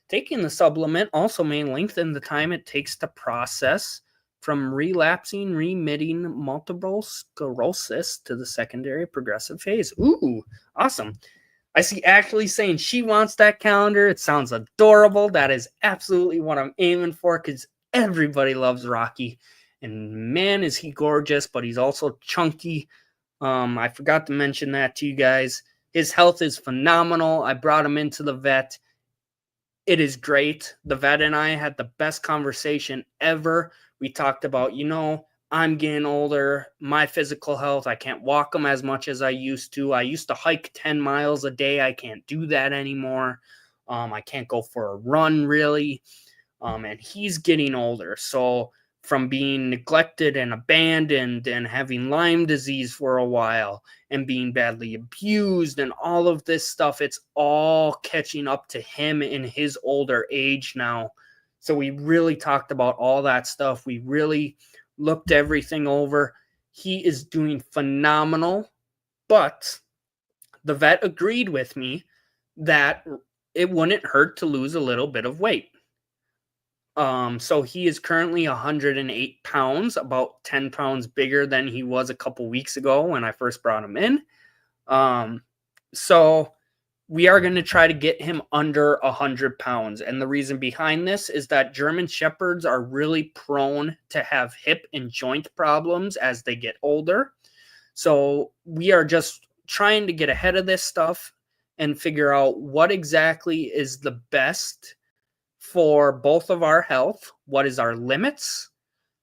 Taking the supplement also may lengthen the time it takes to process from relapsing, remitting multiple sclerosis to the secondary progressive phase. Ooh, awesome. I see Ashley saying she wants that calendar. It sounds adorable. That is absolutely what I'm aiming for because everybody loves Rocky. And man, is he gorgeous, but he's also chunky. I forgot to mention that to you guys. His health is phenomenal. I brought him into the vet. It is great. The vet and I had the best conversation ever. We talked about, I'm getting older, my physical health. I can't walk them as much as I used to. I used to hike 10 miles a day. I can't do that anymore. I can't go for a run really. And he's getting older. So from being neglected and abandoned and having Lyme disease for a while and being badly abused and all of this stuff, it's all catching up to him in his older age now. So we really talked about all that stuff. We really looked everything over. He is doing phenomenal, but the vet agreed with me that it wouldn't hurt to lose a little bit of weight. So he is currently 108 pounds, about 10 pounds bigger than he was a couple weeks ago when I first brought him in. So we are going to try to get him under 100 pounds. And the reason behind this is that German Shepherds are really prone to have hip and joint problems as they get older. So we are just trying to get ahead of this stuff and figure out what exactly is the best for both of our health. What is our limits?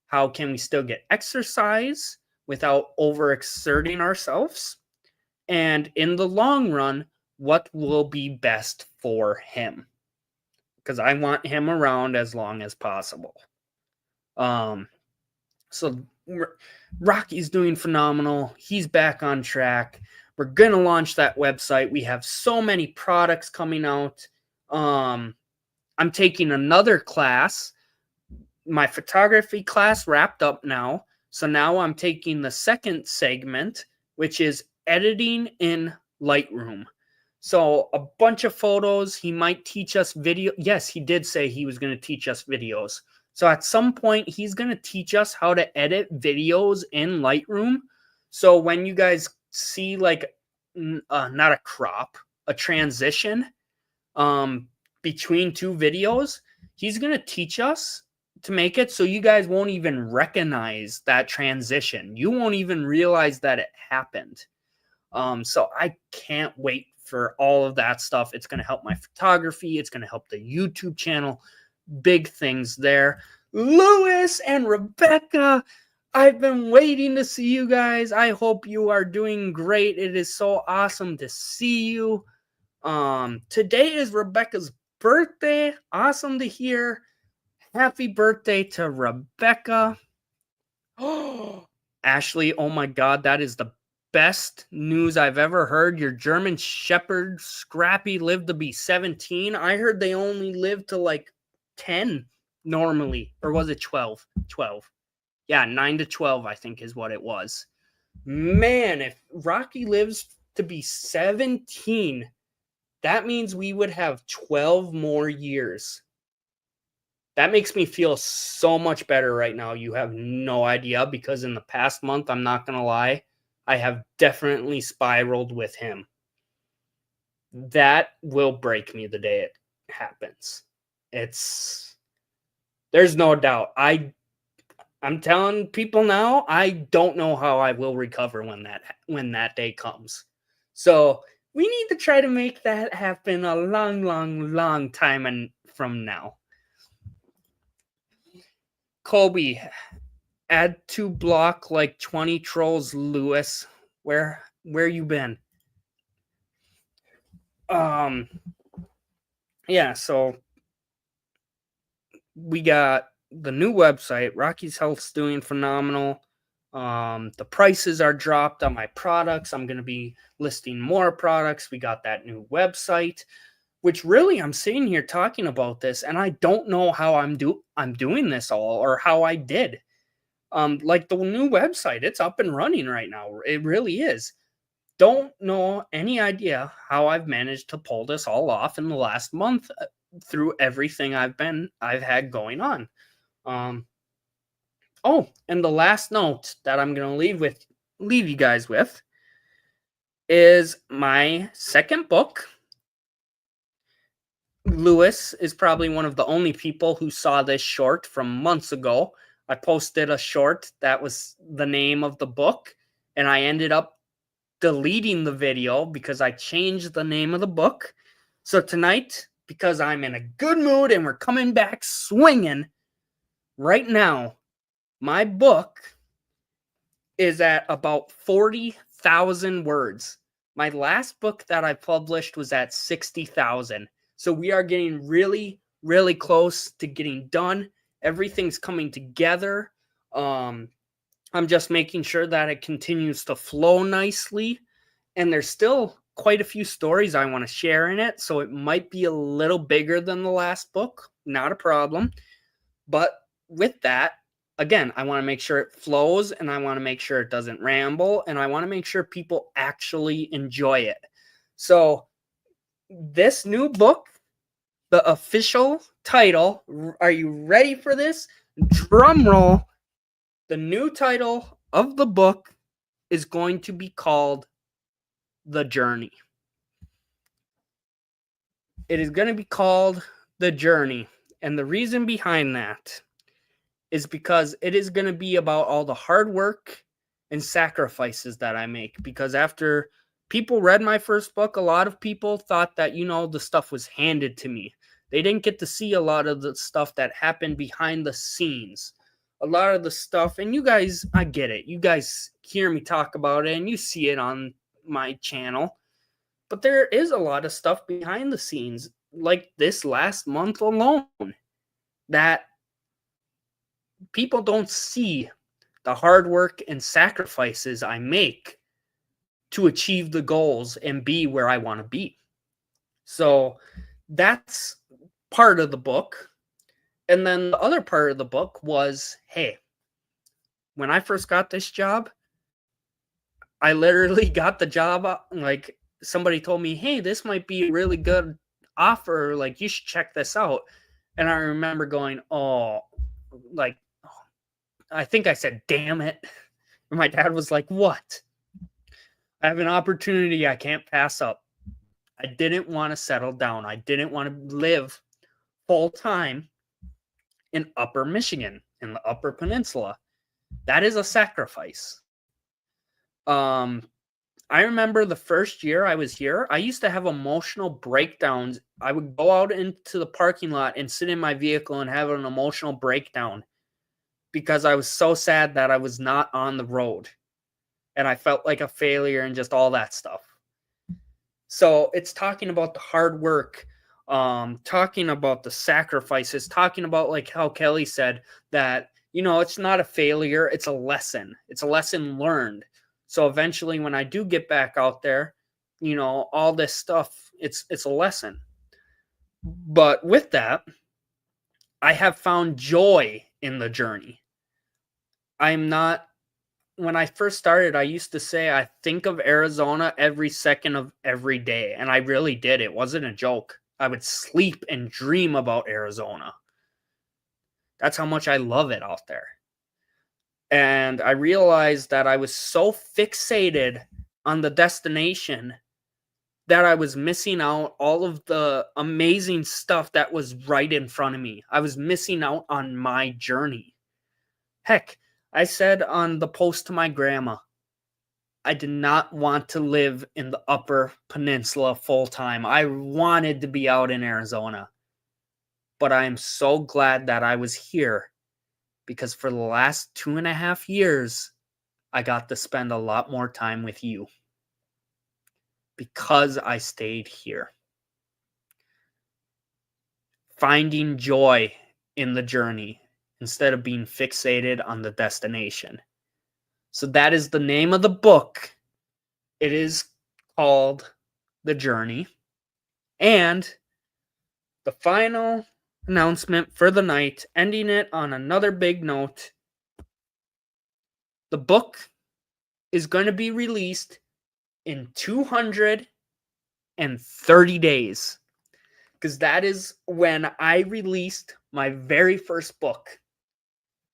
How can we still get exercise without overexerting ourselves? And in the long run, what will be best for him? Because I want him around as long as possible. So Rocky's doing phenomenal. He's back on track. We're going to launch that website. We have so many products coming out. I'm taking another class. My photography class wrapped up now. So now I'm taking the second segment, which is editing in Lightroom. So a bunch of photos. He might teach us video. Yes, he did say he was going to teach us videos. So at some point, he's going to teach us how to edit videos in Lightroom. So when you guys see like not a crop, a transition between two videos, he's going to teach us to make it so you guys won't even recognize that transition. You won't even realize that it happened. So I can't wait for all of that stuff. It's going to help my photography. It's going to help the YouTube channel. Big things there. Lewis and Rebecca, I've been waiting to see you guys. I hope you are doing great. It is so awesome to see you. Today is Rebecca's birthday. Awesome to hear. Happy birthday to Rebecca. Oh, Ashley, oh my God, that is the best news I've ever heard. Your German Shepherd Scrappy lived to be 17. I heard they only live to like 10 normally. Or was it 12? 12. Yeah, 9 to 12, I think is what it was. Man, if Rocky lives to be 17, that means we would have 12 more years. That makes me feel so much better right now. You have no idea, because in the past month, I'm not going to lie, I have definitely spiraled with him. That will break me the day it happens. There's no doubt. I'm telling people now, I don't know how I will recover when that day comes. So we need to try to make that happen a long, long, long time from now. Colby, add to block like 20 trolls, Lewis. Where you been? Yeah, so we got the new website. Rocky's Health's doing phenomenal. The prices are dropped on my products. I'm going to be listing more products. We got that new website, which really I'm sitting here talking about this, and I don't know how I'm doing this all, or how I did. Like the new website, it's up and running right now. It really is. Don't know any idea how I've managed to pull this all off in the last month through everything I've had going on. Oh, and the last note that I'm going to leave you guys with is my second book. Lewis is probably one of the only people who saw this short from months ago. I posted a short that was the name of the book, and I ended up deleting the video because I changed the name of the book. So tonight, because I'm in a good mood and we're coming back swinging, right now, my book is at about 40,000 words. My last book that I published was at 60,000. So we are getting really, really close to getting done. Everything's coming together. I'm just making sure that it continues to flow nicely. And there's still quite a few stories I want to share in it. So it might be a little bigger than the last book. Not a problem. But with that, again, I want to make sure it flows, and I want to make sure it doesn't ramble, and I want to make sure people actually enjoy it. So this new book, the official title, are you ready for this? Drum roll. The new title of the book is going to be called The Journey. It is going to be called The Journey. And the reason behind that is because it is going to be about all the hard work and sacrifices that I make. Because after people read my first book, a lot of people thought that, the stuff was handed to me. They didn't get to see a lot of the stuff that happened behind the scenes. A lot of the stuff, and you guys, I get it. You guys hear me talk about it and you see it on my channel. But there is a lot of stuff behind the scenes, like this last month alone, that people don't see the hard work and sacrifices I make to achieve the goals and be where I want to be. So that's part of the book. And then the other part of the book was, hey, when I first got this job, I literally got the job, like somebody told me, hey, this might be a really good offer. Like, you should check this out. And I remember going, oh, like, I think I said, damn it. And my dad was like, what? I have an opportunity I can't pass up. I didn't want to settle down. I didn't want to live full time in Upper Michigan, in the Upper Peninsula. That is a sacrifice. I remember the first year I was here, I used to have emotional breakdowns. I would go out into the parking lot and sit in my vehicle and have an emotional breakdown because I was so sad that I was not on the road. And I felt like a failure and just all that stuff. So it's talking about the hard work, talking about the sacrifices, talking about, like how Kelly said, that, it's not a failure, it's a lesson. It's a lesson learned. So eventually when I do get back out there, all this stuff, it's a lesson. But with that, I have found joy in the journey. When I first started, I used to say I think of Arizona every second of every day. And I really did. It wasn't a joke. I would sleep and dream about Arizona. That's how much I love it out there. And I realized that I was so fixated on the destination that I was missing out all of the amazing stuff that was right in front of me. I was missing out on my journey. Heck, I said on the post to my grandma, I did not want to live in the Upper Peninsula full time. I wanted to be out in Arizona. But I am so glad that I was here because for the last 2.5 years, I got to spend a lot more time with you because I stayed here. Finding joy in the journey instead of being fixated on the destination. So that is the name of the book. It is called The Journey. And the final announcement for the night, ending it on another big note. The book is going to be released in 230 days. Because that is when I released my very first book,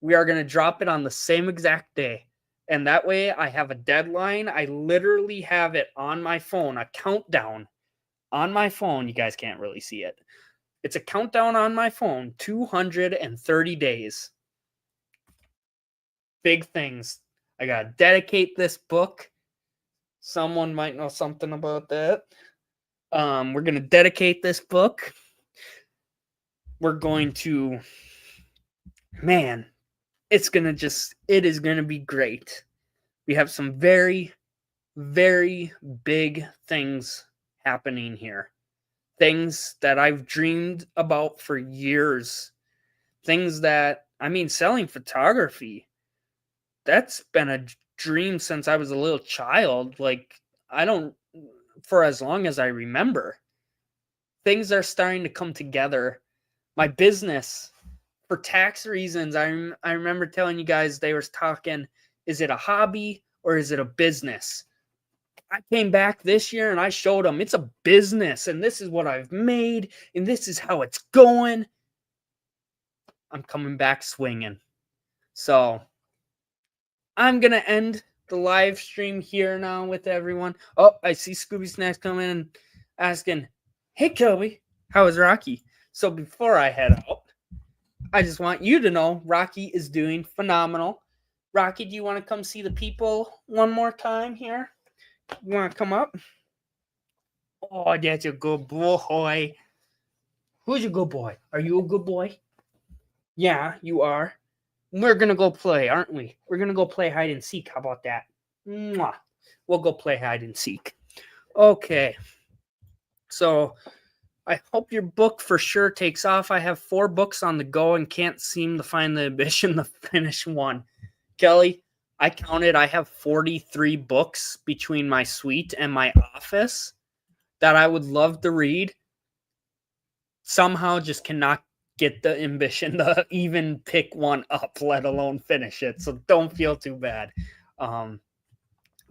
we are going to drop it on the same exact day. And that way I have a deadline. I literally have it on my phone, a countdown on my phone. You guys can't really see it. It's a countdown on my phone, 230 days. Big things. I got to dedicate this book. Someone might know something about that. We're going to dedicate this book. We're going to, man, it is going to be great. We have some very, very big things happening here. Things that I've dreamed about for years. Things that, selling photography, that's been a dream since I was a little child. Like, for as long as I remember. Things are starting to come together. My business, for tax reasons, I remember telling you guys, they were talking, is it a hobby or is it a business? I came back this year and I showed them it's a business and this is what I've made and this is how it's going. I'm coming back swinging. So I'm going to end the live stream here now with everyone. Oh, I see Scooby Snacks coming and asking, hey, Kobe, how is Rocky? So before I head out, I just want you to know Rocky is doing phenomenal. Rocky, do you want to come see the people one more time here? You want to come up? Oh, that's a good boy. Who's a good boy? Are you a good boy? Yeah, you are. We're going to go play, aren't we? We're going to go play hide and seek. How about that? Mwah. We'll go play hide and seek. Okay. So I hope your book for sure takes off. I have 4 books on the go and can't seem to find the ambition to finish one. Kelly, I counted. I have 43 books between my suite and my office that I would love to read. Somehow just cannot get the ambition to even pick one up, let alone finish it. So don't feel too bad.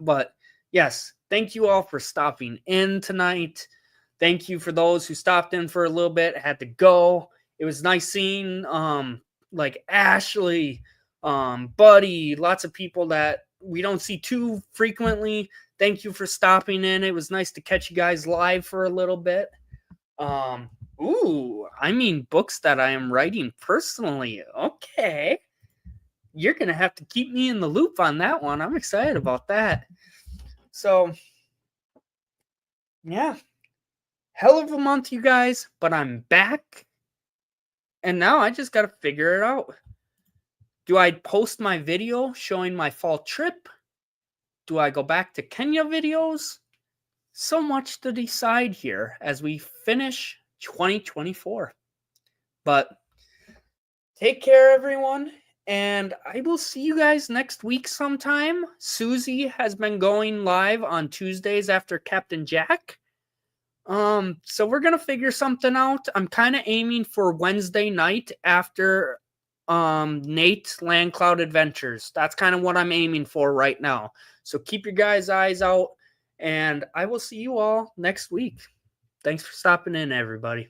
But yes, thank you all for stopping in tonight. Thank you for those who stopped in for a little bit, had to go. It was nice seeing like Ashley, Buddy, lots of people that we don't see too frequently. Thank you for stopping in. It was nice to catch you guys live for a little bit. Books that I am writing personally. Okay. You're going to have to keep me in the loop on that one. I'm excited about that. So, yeah. Hell of a month, you guys, but I'm back. And now I just got to figure it out. Do I post my video showing my fall trip? Do I go back to Kenya videos? So much to decide here as we finish 2024. But take care, everyone. And I will see you guys next week sometime. Susie has been going live on Tuesdays after Captain Jack. So we're going to figure something out. I'm kind of aiming for Wednesday night after Nate Land Cloud Adventures. That's kind of what I'm aiming for right now. So keep your guys' eyes out, and I will see you all next week. Thanks for stopping in, everybody.